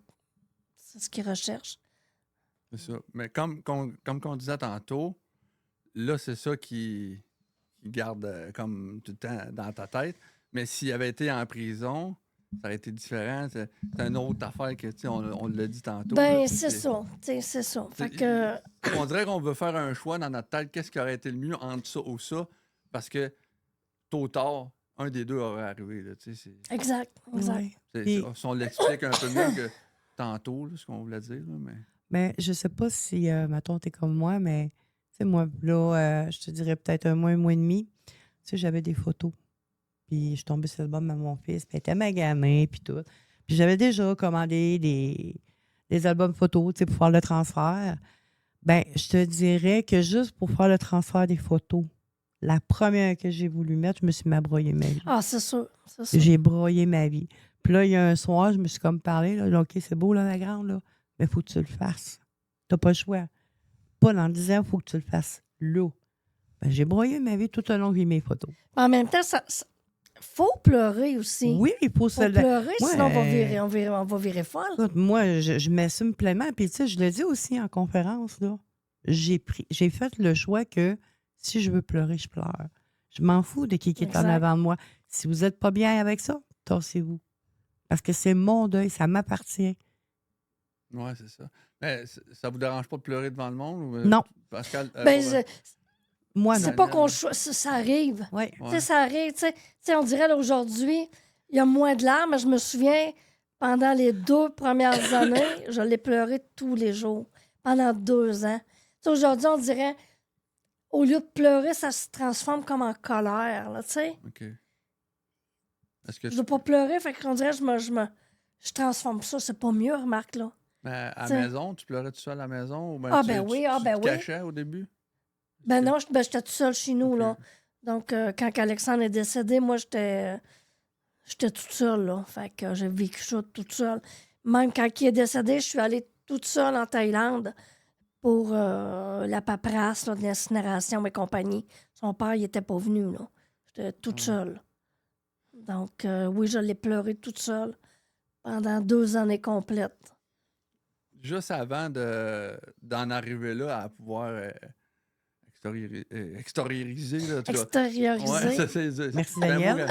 c'est ce qu'ils recherchent. C'est ça. Mais comme on disait tantôt, là, c'est ça qui garde comme tout le temps dans ta tête. Mais s'il avait été en prison, ça aurait été différent. C'est une autre affaire que, tu sais, on l'a dit tantôt. Ben, là, c'est ça. C'est ça. Fait C'est- que, On dirait qu'on veut faire un choix dans notre tête. Qu'est-ce qui aurait été le mieux entre ça ou ça? Parce que, tôt ou tard, un des deux aurait arrivé. Là, tu sais, Exact. Ouais. Puis- si on l'explique un peu mieux que tantôt, là, ce qu'on voulait dire. Là, mais... Mais je sais pas si, mettons, t'es comme moi, mais tu sais, moi, là, je te dirais peut-être un mois et demi, tu sais, j'avais des photos. Puis je suis tombée sur l'album à mon fils, puis elle était maganée, puis tout. Puis j'avais déjà commandé des albums photos, tu sais, pour faire le transfert. Ben, je te dirais que juste pour faire le transfert des photos, la première que j'ai voulu mettre, je me suis broyé ma vie. Ah, c'est sûr. C'est sûr. J'ai broyé ma vie. Puis là, il y a un soir, je me suis comme parlé, là, OK, c'est beau, là, la grande, là, mais il faut que tu le fasses. T'as pas le choix. Pas dans 10 ans, il faut que tu le fasses là. Ben, j'ai broyé ma vie tout au long de mes photos. En même temps, faut pleurer aussi. Oui, il faut se Faut pleurer, Moi, sinon on va virer folle. écoute, moi, je m'assume pleinement. Puis, tu sais, je le dis aussi en conférence, là. J'ai fait le choix que si je veux pleurer, je pleure. Je m'en fous de qui est en Exact. avant de moi. Si vous n'êtes pas bien avec ça, tassez-vous. Parce que c'est mon deuil, ça m'appartient. Oui, c'est ça. Mais ça vous dérange pas de pleurer devant le monde? Ou, Non. Pascal, Ben, Moi, c'est non. pas qu'on ça arrive. Ouais. Tu sais, ça arrive. Tu sais, on dirait là, aujourd'hui, il y a moins de larmes, mais je me souviens, pendant les 2 premières années, je l'ai pleuré tous les jours, pendant 2 ans. Tu sais, aujourd'hui, on dirait, au lieu de pleurer, ça se transforme comme en colère, là, tu sais. OK. Est-ce que Je veux pas pleurer, fait qu'on dirait, je transforme ça. C'est pas mieux, remarque, là. mais à la T'sais. maison, tu pleurais tout seul à la maison? Ou Ah, tu, ben tu- oui, tu, ah, ben te oui. cachais au début? Ben non, j'étais toute seule chez nous, OK. là. Donc, quand Alexandre est décédé, moi, j'étais toute seule, là. Fait que j'ai vécu ça toute seule. Même quand il est décédé, je suis allée toute seule en Thaïlande pour la paperasse là, de l'incinération et compagnie. Son père, il était pas venu, là. J'étais toute seule. Donc, oui, je l'ai pleuré toute seule pendant 2 années complètes. Juste avant d'en arriver là à pouvoir extérioriser. Là, en tout cas. Extériorisé. Ouais, c'est Merci, ben, Daniel. moi,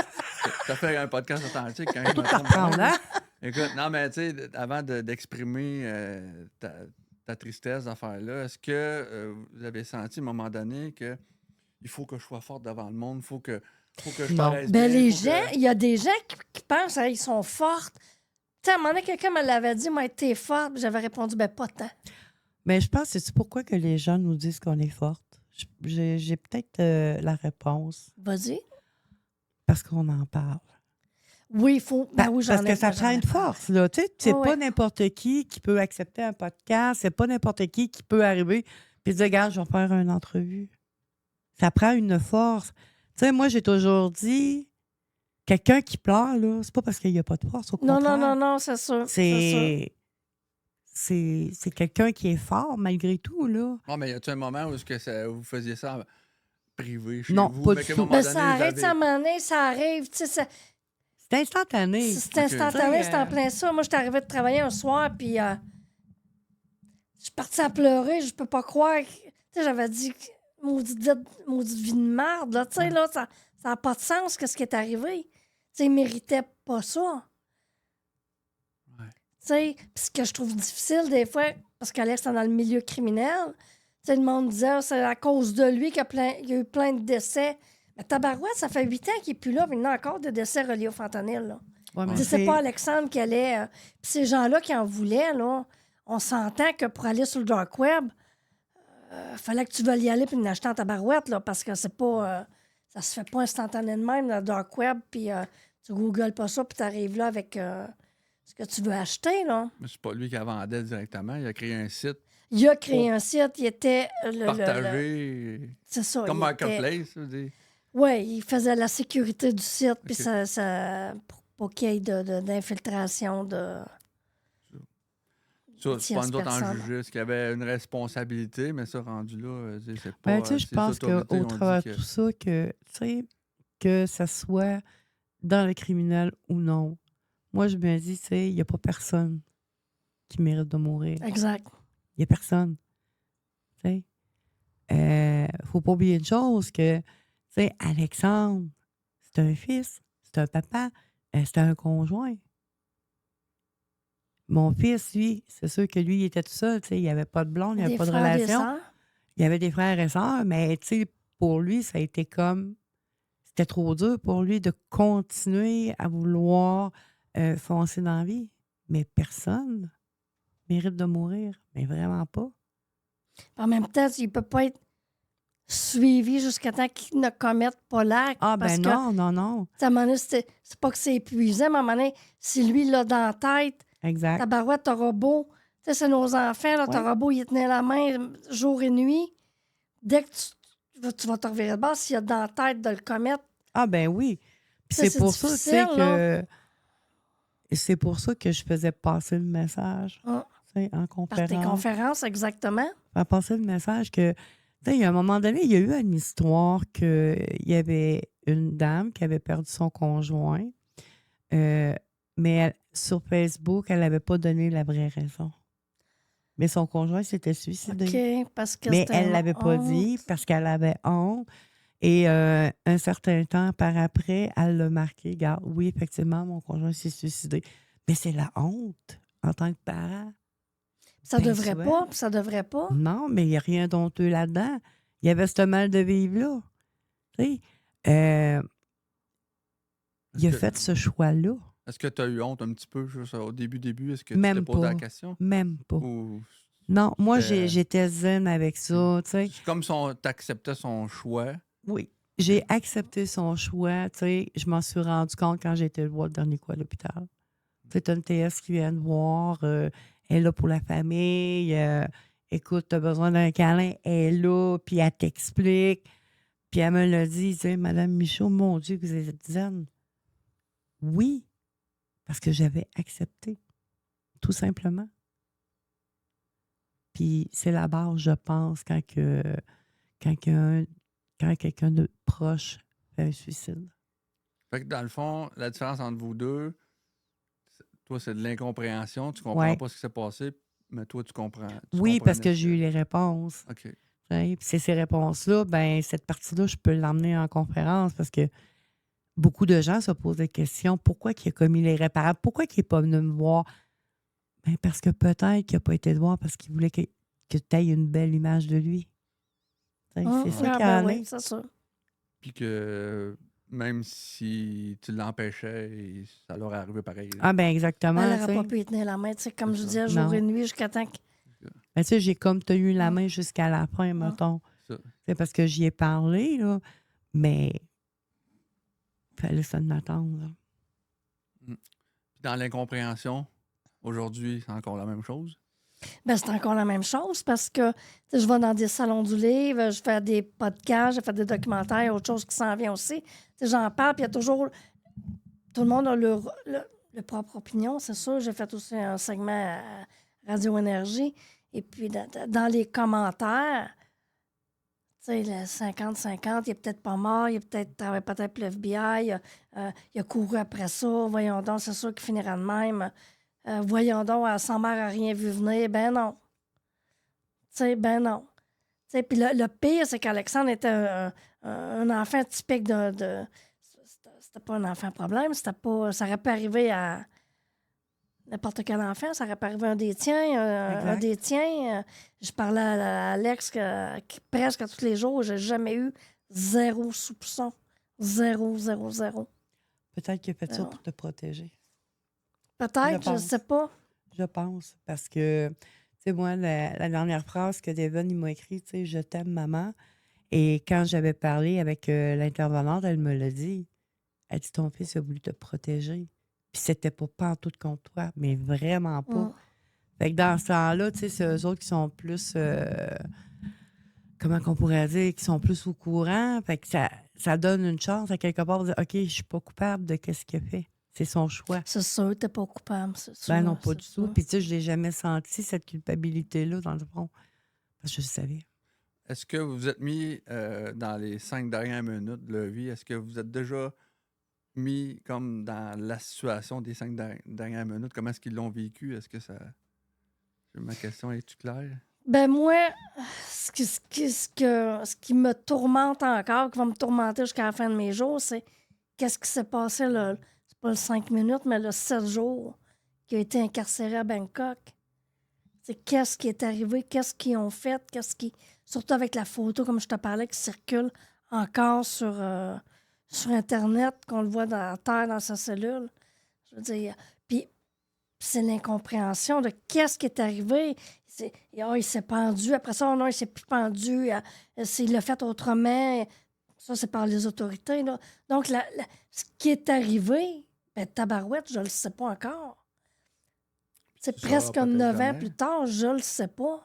t'as fait un podcast authentique quand je me trompe. Apprendre, hein? Écoute, non, mais tu sais, avant d'exprimer ta tristesse d'affaire-là, est-ce que vous avez senti à un moment donné que il faut que je sois forte devant le monde, il faut que je Non. paraisse Ben, bien, les faut que- gens, il y a des gens qui pensent qu'ils sont fortes. Tu sais, à un moment donné, quelqu'un me l'avait dit, moi, t'es forte. Puis j'avais répondu, ben, pas tant. Mais je pense, c'est pourquoi que les gens nous disent qu'on est forte? J'ai peut-être la réponse. Vas-y. Parce qu'on en parle. Oui, il faut. Ben oui, Parce que ça prend une force, là. Tu sais, c'est Ouais, pas ouais. n'importe qui peut accepter un podcast. C'est pas n'importe qui peut arriver puis dire, regarde, je vais faire une entrevue. Ça prend une force. Tu sais, moi, j'ai toujours dit, quelqu'un qui pleure, là, c'est pas parce qu'il n'y a pas de force. Au Non, contraire. non, c'est sûr. C'est C'est quelqu'un qui est fort, malgré tout, là. Non, mais y a-tu un moment où est-ce que vous faisiez ça en privé chez Non, vous? pas mais du qu'à un tout. moment Ben, donné, ça vous arrête, avez- ça, à un moment donné, ça arrive. Tu sais, C'est instantané. c'est instantané, Ok. c'est en plein ça. Moi, j'étais arrivée de travailler un soir, puis je suis partie à pleurer. Je peux pas croire. Tu sais, j'avais dit, maudite vie de merde, là. Tu sais, là, ça n'a pas de sens, qu'est-ce qui est arrivé. Tu sais, il méritait pas ça. Ouais. Tu sais, puis ce que je trouve difficile des fois, parce qu'Alex est dans le milieu criminel, tu sais, le monde disait, ah, c'est à cause de lui qu'il y a eu plein de décès. Mais tabarouette, ça fait 8 ans qu'il n'est plus là, mais il y en a encore de décès reliés au fentanyl, là. Ouais, mais Tu sais, c'est pas Alexandre qui allait... Puis ces gens-là qui en voulaient, là, on s'entend que pour aller sur le dark web, fallait que tu veuilles y aller puis l'acheter en tabarouette, là, parce que c'est pas... ça se fait pas instantanément même, le dark web, puis tu googles pas ça, puis tu arrives là avec ce que tu veux acheter, là. Mais c'est pas lui qui la vendait directement. Il a créé un site Il a créé un site, il était... partagé, c'est ça. comme il Marketplace. je veux dire. Oui, il faisait la sécurité du site, puis Ok. ça pour pas qu'il y ait d'infiltration de... Ça, c'est pas tierces nous autres en personnes. juger, qu'il y avait une responsabilité, mais ça, rendu là, c'est pas... Ben, tu sais, je ces pense autorités qu'au ont dit travers que- de tout ça, que, tu sais, que ça soit dans le criminel ou non, moi, je me dis, tu sais, il n'y a pas personne qui mérite de mourir. Exact. Il n'y a personne. Tu sais. Faut pas oublier une chose, que, tu sais, Alexandre, c'est un fils, c'est un papa, c'est un conjoint. Mon fils, lui, c'est sûr que lui, il était tout seul, tu sais, il n'y avait pas de blonde, il n'y avait Des pas de frères, des relation. sœurs. Il y avait des frères et sœurs, mais tu sais, pour lui, ça a été comme. c'était trop dur pour lui de continuer à vouloir foncer dans la vie. Mais personne mérite de mourir. Mais vraiment pas. En même temps, il ne peut pas être suivi jusqu'à temps qu'il ne commette pas l'acte. Ah, parce ben que, non, non, non. à un moment donné, c'est pas que c'est épuisant, mais à un moment donné, si lui l'a dans la tête, Exact. tabarouette, t'auras beau. Tu sais, c'est nos enfants, là, Ouais. t'auras beau y tenir la main jour et nuit. Dès que tu vas te revirer de base, s'il y a dans la tête de le commettre, Ah, ben oui. Puis Ça, c'est c'est pour ça, tu sais, difficile, que... C'est pour ça que je faisais passer le message, Ah. tu sais, en par tes conférence. conférences, exactement. Faire passer le message que, tu sais, il y a un moment donné, il y a eu une histoire qu'il y avait une dame qui avait perdu son conjoint, mais sur Facebook, elle n'avait pas donné la vraie raison. Mais son conjoint s'était suicidé. OK, parce que Mais c'était elle ne une l'avait pas dit honte. parce qu'elle avait honte. Et un certain temps par après, elle l'a marqué. Regarde, oui, effectivement, mon conjoint s'est suicidé. Mais c'est la honte en tant que parent. Ça Ben, devrait souvent. pas, ça devrait pas. Non, mais il n'y a rien d'honteux là-dedans. Il y avait ce mal de vivre-là. Tu sais, il a Est-ce que- fait ce choix-là. Est-ce que tu as eu honte un petit peu juste au début? Est-ce que tu t'es Même posé la pas. question? Même pas. Ou Non, moi, c'était- j'étais zen avec ça. Tu sais. c'est comme tu acceptais son choix? Oui. J'ai accepté son choix. Tu sais. Je m'en suis rendu compte quand j'ai été le voir le dernier coup à l'hôpital. Tu as une TS qui vient te voir. Elle est là pour la famille. Écoute, tu as besoin d'un câlin. Elle est là. Puis elle t'explique. Puis elle me l'a dit. Tu sais, Madame Michaud, mon Dieu, vous êtes zen. Oui. Parce que j'avais accepté. Tout simplement. Puis c'est la base, je pense, quand quelqu'un de proche fait un suicide. Fait que dans le fond, la différence entre vous deux, toi, c'est de l'incompréhension. Tu comprends Ouais. pas ce qui s'est passé, mais toi, tu comprends. Oui, parce que j'ai eu les réponses. OK. Tu sais. Puis c'est ces réponses-là, ben cette partie-là, je peux l'emmener en conférence parce que beaucoup de gens se posent des questions. Pourquoi il a commis l'irréparable? Pourquoi il n'est pas venu me voir? Ben parce que peut-être qu'il n'a pas été te voir parce qu'il voulait que tu aies une belle image de lui. Tu sais, c'est ça Ah, qu'il y ben en oui, est. c'est ça. Puis que même si tu l'empêchais, ça leur est arrivé pareil. Ah ben exactement. Elle tu n'aurait sais. pas pu y tenir la main, tu sais, comme C'est je ça. disais, jour Non. et nuit, jusqu'à temps que... Ben, tu sais, j'ai comme tenu la Ah. main jusqu'à la fin, mettons. Ça. C'est parce que j'y ai parlé, là, mais il fallait ça de m'attendre. Là. Puis dans l'incompréhension, aujourd'hui, c'est encore la même chose. Ben, c'est encore la même chose parce que tu sais, je vais dans des salons du livre, je fais des podcasts, je fais des documentaires, autre chose qui s'en vient aussi. Tu sais, j'en parle, puis il y a toujours... Tout le monde a leur propre opinion, c'est sûr. J'ai fait aussi un segment à Radio Énergie. Et puis, dans les commentaires, tu sais, le 50-50, il est peut-être pas mort, il est travaille peut-être pour le FBI, il a couru après ça, voyons donc, c'est sûr qu'il finira de même. Voyons donc, sa mère n'a rien vu venir. Ben non. Tu sais, ben non. Tu sais, puis le pire, c'est qu'Alexandre était un enfant typique de c'était pas un enfant problème, c'était pas. Ça aurait pu arriver à n'importe quel enfant, ça aurait pu arriver à un des tiens, un Exact. des tiens. Je parlais à Alex presque tous les jours, j'ai jamais eu zéro soupçon. Zéro, zéro, zéro. Peut-être qu'il a fait ça Non. pour te protéger. Peut-être, je pense. sais pas. Je pense. Parce que, tu sais, moi, la dernière phrase que Devon il m'a écrit, tu sais, je t'aime, maman. Et quand j'avais parlé avec l'intervenante, elle me l'a dit. Elle dit, ton fils a voulu te protéger. Puis c'était pas pantoute contre toi, mais vraiment pas. Mm. Fait que dans ce temps-là, tu sais, c'est eux autres qui sont plus, comment qu'on pourrait dire, qui sont plus au courant. Fait que ça donne une chance à quelque part de dire, OK, je suis pas coupable de ce qu'il a fait. C'est son choix. C'est sûr, t'es pas coupable, c'est sûr. Ben non, pas c'est du sûr. tout. Puis tu sais, je l'ai jamais senti, cette culpabilité-là, dans le fond. Parce que je le savais. Est-ce que vous vous êtes mis dans les 5 dernières minutes de leur vie, est-ce que vous êtes déjà mis comme dans la situation des 5 dernières minutes? Comment est-ce qu'ils l'ont vécu? Est-ce que ça... Ma question est-tu claire? Ben moi, ce qui me tourmente encore, qui va me tourmenter jusqu'à la fin de mes jours, c'est qu'est-ce qui s'est passé, c'est pas le 5 minutes, mais le 7 jours qui a été incarcéré à Bangkok. C'est qu'est-ce qui est arrivé, qu'est-ce qu'ils ont fait, surtout avec la photo, comme je te parlais, qui circule encore sur sur Internet, qu'on le voit dans la terre, dans sa cellule. Je veux dire, puis c'est l'incompréhension de qu'est-ce qui est arrivé. Il s'est pendu. Après ça, non, il s'est plus pendu. Il l'a fait autrement. Ça, c'est par les autorités. Là. Donc, ce qui est arrivé, ben, tabarouette, je le sais pas encore. C'est Tu sauras presque peut-être 9 ans jamais. plus tard, je le sais pas.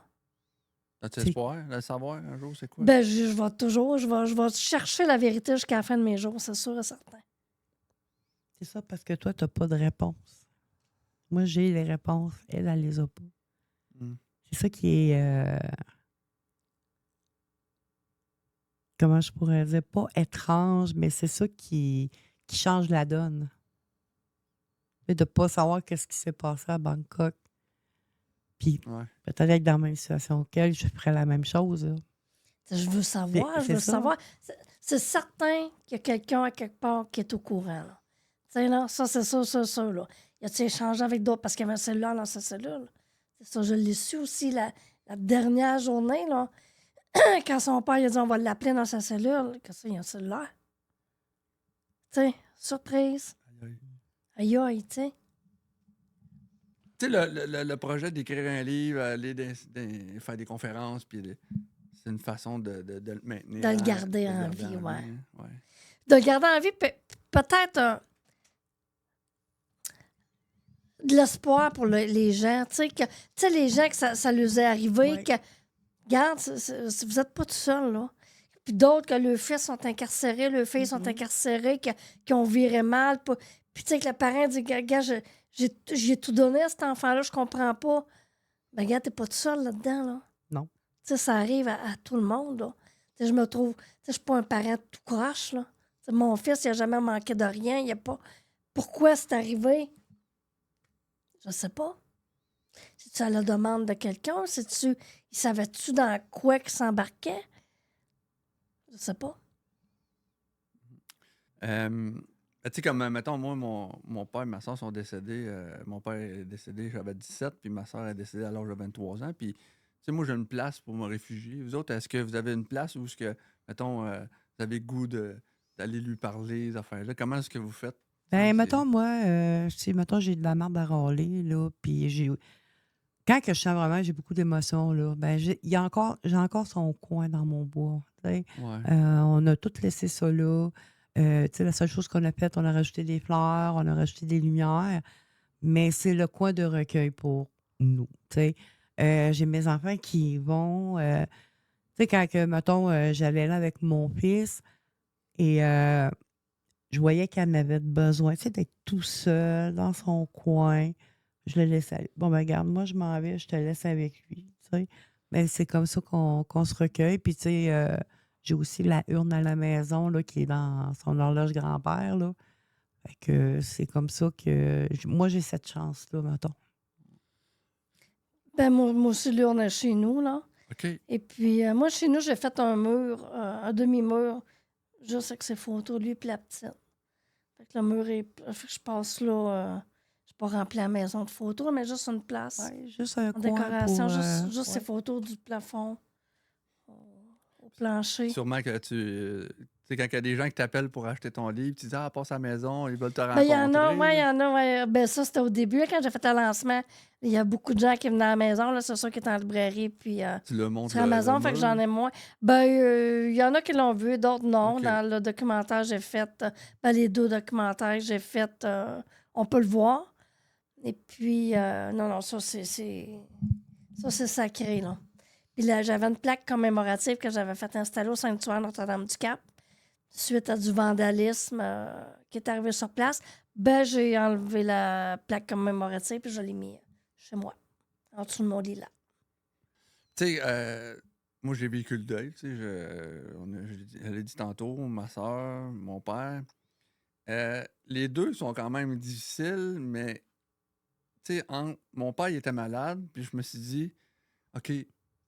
As-tu C'est- espoir de le savoir un jour, c'est quoi? Ben, je vais toujours, je vais chercher la vérité jusqu'à la fin de mes jours, c'est sûr et certain. C'est ça, parce que toi, tu n'as pas de réponse. Moi, j'ai les réponses. Elle les a pas. Mm. C'est ça qui est, comment je pourrais dire, pas étrange, mais c'est ça qui change la donne. Et de ne pas savoir qu'est-ce qui s'est passé à Bangkok. Puis Ouais. peut-être être dans la même situation qu'elle, je ferais la même chose. Là. Je veux savoir, je c'est veux ça. savoir. C'est certain qu'il y a quelqu'un à quelque part qui est au courant. Là. Tu sais, là, ça, c'est ça, là. Il a-tu échangé avec d'autres parce qu'il y avait un cellulaire dans sa cellule? C'est ça, je l'ai su aussi la dernière journée, là. Quand son père il a dit on va l'appeler dans sa cellule, que ça, il y a un cellulaire. Tu sais, surprise. Aïe, aïe, tu sais. Tu sais, le projet d'écrire un livre, aller faire des conférences, puis c'est une façon de le maintenir. De le garder en vie, hein. ouais. Ouais. De le garder en vie, peut-être de l'espoir pour les gens. Tu sais, les gens que ça leur est arrivé, Ouais. que, regarde, vous n'êtes pas tout seul, là. Puis d'autres que leurs fils sont incarcérés, leurs filles sont incarcérées, qui ont viré mal. Puis tu sais, que le parent dit, gars, j'ai tout donné à cet enfant-là, je comprends pas. Ben, gars, t'es pas tout seul là-dedans, là. Non. Tu sais, ça arrive à tout le monde, là. Tu sais, je me trouve, tu sais, je suis pas un parent tout croche, là. Tu sais, mon fils, il a jamais manqué de rien, il a pas... Pourquoi c'est arrivé? Je sais pas. C'est-tu à la demande de quelqu'un? Il savait-tu dans quoi qu'il s'embarquait? Je sais pas. Tu sais, comme, mettons, moi, mon père et ma soeur sont décédés. Mon père est décédé, j'avais 17, puis ma soeur est décédée à l'âge de 23 ans. Puis, tu sais, moi, j'ai une place pour me réfugier. Vous autres, est-ce que vous avez une place où, mettons, vous avez le goût d'aller lui parler, des affaires-là? Comment est-ce que vous faites? Ben, mettons, moi, mettons, j'ai de la marde à râler, là, puis quand que je sens vraiment j'ai beaucoup d'émotions, là, ben, j'ai encore son coin dans mon bois, tu sais. Ouais. On a tout laissé ça là. Tu sais, la seule chose qu'on a faite, on a rajouté des fleurs, on a rajouté des lumières, mais c'est le coin de recueil pour nous, tu sais. J'ai mes enfants qui y vont, tu sais, quand que, mettons, j'allais là avec mon fils et je voyais qu'elle en avait besoin, tu sais, d'être tout seul dans son coin. Je le laissais aller. Bon, ben, regarde, moi, je m'en vais, je te laisse avec lui, tu sais. Mais c'est comme ça qu'on se recueille. Puis, tu sais, j'ai aussi la urne à la maison, là, qui est dans son horloge grand-père, là. Fait que c'est comme ça que... Moi, j'ai cette chance-là, mettons. Ben, moi aussi, l'urne est chez nous, là. OK. Et puis, moi, chez nous, j'ai fait un mur, un demi-mur, juste avec ses photos, lui et la petite. Fait que le mur est... Fait que je passe là... je pas rempli la maison de photos, mais juste une place. Ouais, juste un En coin décoration, pour... juste ouais. ces photos du plafond au plancher. Sûrement que tu sais, quand il y a des gens qui t'appellent pour acheter ton livre, tu dis, ah, passe à la maison, ils veulent te Ben, rencontrer. il y en a, ouais, il y là. en a, ouais. Ben, ça, c'était au début, là, quand j'ai fait le lancement. Il y a beaucoup de gens qui venaient à la maison, là, c'est sûr qu'ils étaient en librairie, puis Tu le montres. sur Amazon, fait que j'en ai moins. Ben, il y en a qui l'ont vu, d'autres non. OK. Dans le documentaire, j'ai fait, ben, les 2 documentaires que j'ai fait, on peut le voir. Et puis, non, ça, c'est sacré, là. Puis là, j'avais une plaque commémorative que j'avais fait installer au sanctuaire Notre-Dame-du-Cap suite à du vandalisme qui est arrivé sur place. Ben, j'ai enlevé la plaque commémorative puis je l'ai mis chez moi, en dessous de mon lit, là. Tu sais, moi, j'ai vécu le deuil. Tu sais, je l'ai dit tantôt, ma soeur, mon père. Les deux sont quand même difficiles, mais tu sais, mon père, il était malade, puis je me suis dit, OK, tu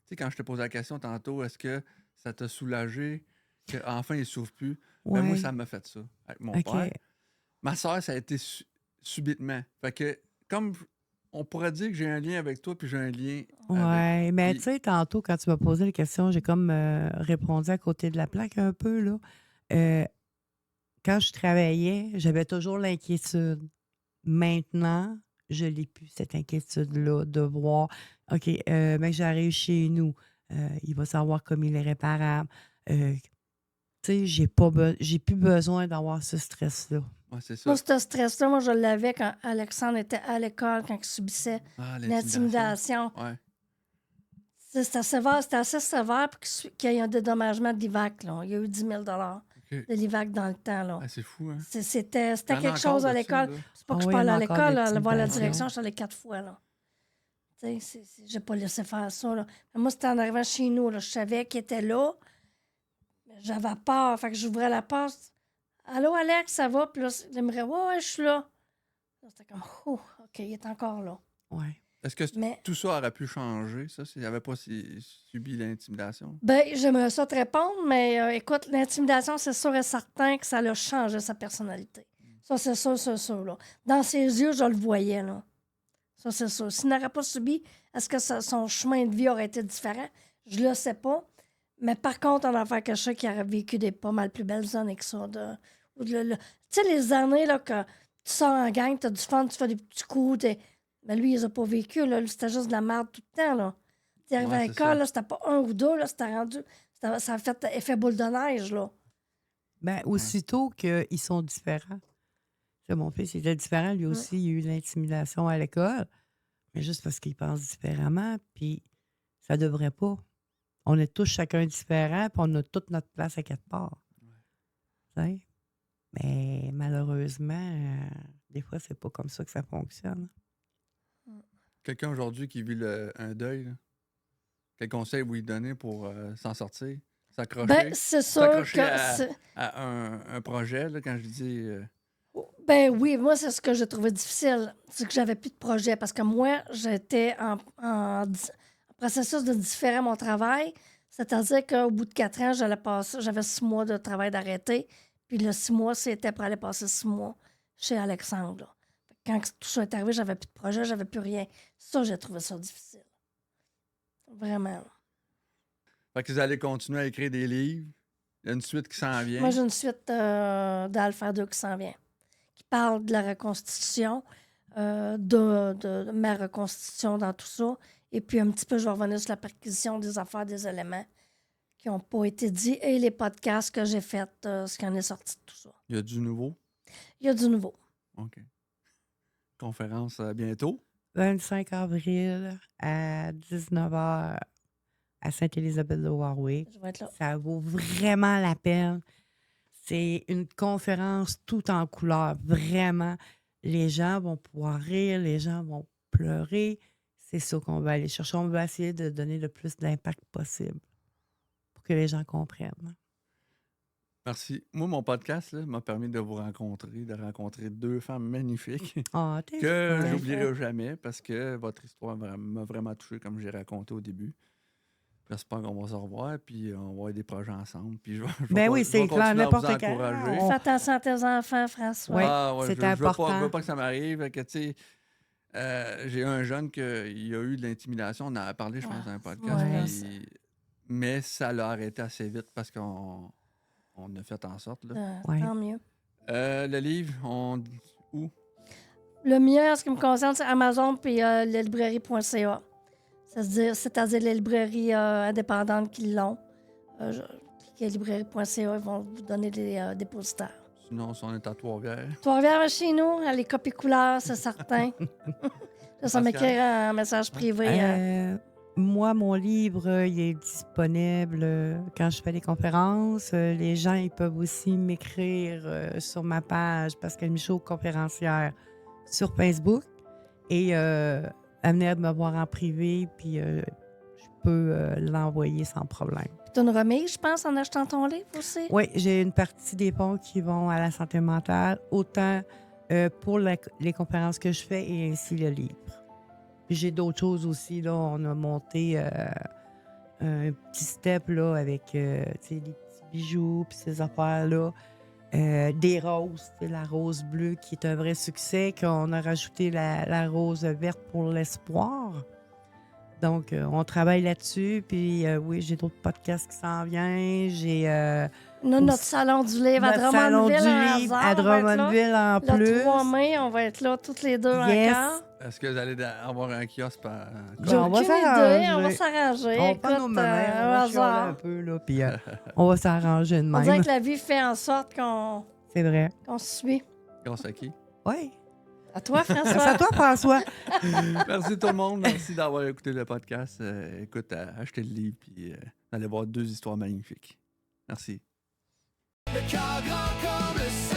sais, quand je te posais la question tantôt, est-ce que ça t'a soulagé qu'enfin, il ne souffre plus? Ben, moi, Ouais. ça m'a fait ça avec mon OK. père. Ma soeur, ça a été subitement. Fait que, comme on pourrait dire que j'ai un lien avec toi, puis j'ai un lien Ouais, avec... mais puis- tu sais, tantôt, quand tu m'as posé la question, j'ai comme répondu à côté de la plaque un peu, là. Euh, quand je travaillais, j'avais toujours l'inquiétude. Maintenant, je n'ai plus cette inquiétude-là de voir, OK, mec, j'arrive chez nous, il va savoir comme il est réparable. Tu sais, j'ai plus besoin d'avoir ce stress-là. Ouais, c'est Moi, ça. ce stress-là, moi, je l'avais quand Alexandre était à l'école, quand il subissait Ah, l'intimidation. Ouais. C'était assez sévère pour qu'il y ait un dédommagement de l'IVAC. Là. Il y a eu 10 000 OK. de l'IVAC dans le temps. Là. Ah, c'est fou, hein? C'était Il y en a quelque encore chose de à ça, l'école. là. C'est pas Ah que je oui, il y en parle a à encore l'école, de là, voir la l'intimidation. direction, je suis allée 4 fois. Là. Tu sais, j'ai pas laissé faire ça. Là. Mais moi, c'était en arrivant chez nous. Là. Je savais qu'il était là. Mais j'avais peur. Fait que j'ouvrais la porte. Allô, Alex, ça va? Puis là, il me dirait, ouais, je suis là. Là, c'était comme, oh, OK, il est encore là. Ouais. Est-ce que Mais, tout ça aurait pu changer, ça, s'il n'avait pas subi l'intimidation? ben, j'aimerais ça te répondre, mais écoute, l'intimidation, c'est sûr et certain que ça l'a changé sa personnalité. Ça, c'est sûr, là. Dans ses yeux, je le voyais, là. Ça, c'est sûr. S'il n'aurait pas subi, est-ce que son chemin de vie aurait été différent? Je le sais pas. Mais par contre, en affaire que je sais qu'il aurait vécu des pas mal plus belles années que ça. Tu sais, les années là, que tu sors en gang, tu as du fun, tu fais des petits coups. Mais lui, il les a pas vécu. Là. Lui, c'était juste de la merde tout le temps. Là. Tu arrivé Ouais, à c'est l'école, ça. là, c'était pas un ou deux, là, c'était rendu. Ça a fait effet boule de neige. Là. Ben, aussitôt qu'ils sont différents. Tu sais, mon fils, il était différent. Lui aussi, il a eu de l'intimidation à l'école. Mais juste parce qu'il pense différemment. Puis ça devrait pas. On est tous chacun différents. Puis on a toute notre place à quelque part. Tu sais? Mais malheureusement, des fois, c'est pas comme ça que ça fonctionne. Quelqu'un aujourd'hui qui vit un deuil, là, quel conseil vous lui donnez pour s'en sortir? S'accrocher? Ben, c'est sûr S'accrocher que. à un projet, là, quand je dis... Ben oui, moi, c'est ce que j'ai trouvé difficile. C'est que j'avais plus de projet parce que moi, j'étais en processus de différer mon travail. C'est-à-dire qu'au bout de 4 ans, j'avais 6 mois de travail d'arrêté. Puis le 6 mois, c'était pour aller passer 6 mois chez Alexandre. Là. Quand tout ça est arrivé, j'avais plus de projet, j'avais plus rien. Ça, j'ai trouvé ça difficile. Vraiment. Fait que vous allez continuer à écrire des livres. Il y a une suite qui s'en vient. Moi, j'ai une suite d'Alpha 2 qui s'en vient, qui parle de la reconstitution, de ma reconstitution dans tout ça. Et puis, un petit peu, je vais revenir sur la perquisition des affaires, des éléments qui n'ont pas été dits et les podcasts que j'ai faits, ce qui en est sorti de tout ça. Il y a du nouveau. Il y a du nouveau. OK. Conférence bientôt. 25 avril à 19h à Sainte-Élisabeth-de-Warwick. Je vais être là. Ça vaut vraiment la peine. C'est une conférence tout en couleur. Vraiment, les gens vont pouvoir rire, les gens vont pleurer. C'est ça qu'on va aller chercher. On va essayer de donner le plus d'impact possible pour que les gens comprennent. Merci. Moi, mon podcast là, m'a permis de vous rencontrer, de rencontrer 2 femmes magnifiques Ah, t'es que fin. j'oublierai jamais parce que votre histoire m'a vraiment touché comme j'ai raconté au début. J'espère qu'on va se revoir, puis on va avoir des projets ensemble. Puis je vais Ben oui, je c'est vais clair, continuer à vous n'importe quand. encourager. On- Fais attention à tes enfants, François. Ouais, Ah, ouais, c'est je veux important. veux pas que ça m'arrive. Fait que, tu sais, j'ai eu un jeune qui a eu de l'intimidation. On en a parlé, je pense, dans un podcast. Ouais. Mais ça l'a arrêté assez vite parce qu'on a fait en sorte. Là. Ouais. Tant mieux. Le livre, où? Le mieux, en ce qui me concerne, c'est Amazon puis leslibrairies.ca. C'est-à-dire les librairies indépendantes qui l'ont. Cliquez librairie.ca, ils vont vous donner des dépositaires. Sinon, si on est à Trois-Rivières. Trois-Rivières chez nous, les copies couleurs, c'est certain. Ça m'écrit un message privé. Moi, mon livre, il est disponible quand je fais des conférences. Les gens, ils peuvent aussi m'écrire sur ma page Pascal Michaud, conférencière, sur Facebook. Et venir me voir en privé, puis je peux l'envoyer sans problème. Tu as une remise, je pense, en achetant ton livre aussi? Oui, j'ai une partie des fonds qui vont à la santé mentale, autant pour les conférences que je fais et ainsi le livre. Puis j'ai d'autres choses aussi. Là, on a monté un petit step là, avec des petits bijoux puis ces affaires-là. Des roses, la rose bleue qui est un vrai succès, qu'on a rajouté la rose verte pour l'espoir. Donc, on travaille là-dessus. Puis, oui, j'ai d'autres podcasts qui s'en viennent. J'ai Notre salon du livre à notre salon du Drummondville, en livre hasard, à on va être là. Drummondville en Le plus. 3 mai, on va être là toutes les deux Yes. encore. Est-ce que vous allez avoir un kiosque par. J'ai on va aucune idée, s'arranger. on va s'arranger. On Écoute, prend nos mamans, on au va chialer hasard. un peu, là, puis on va s'arranger de On dirait même. que la vie fait en sorte qu'on C'est vrai. se suit. Grâce à qui? Oui. À toi, C'est à François. toi, François. Merci tout le monde. Merci d'avoir écouté le podcast. Écoute, achetez le livre puis allez voir 2 histoires magnifiques. Merci. Le cœur grand comme le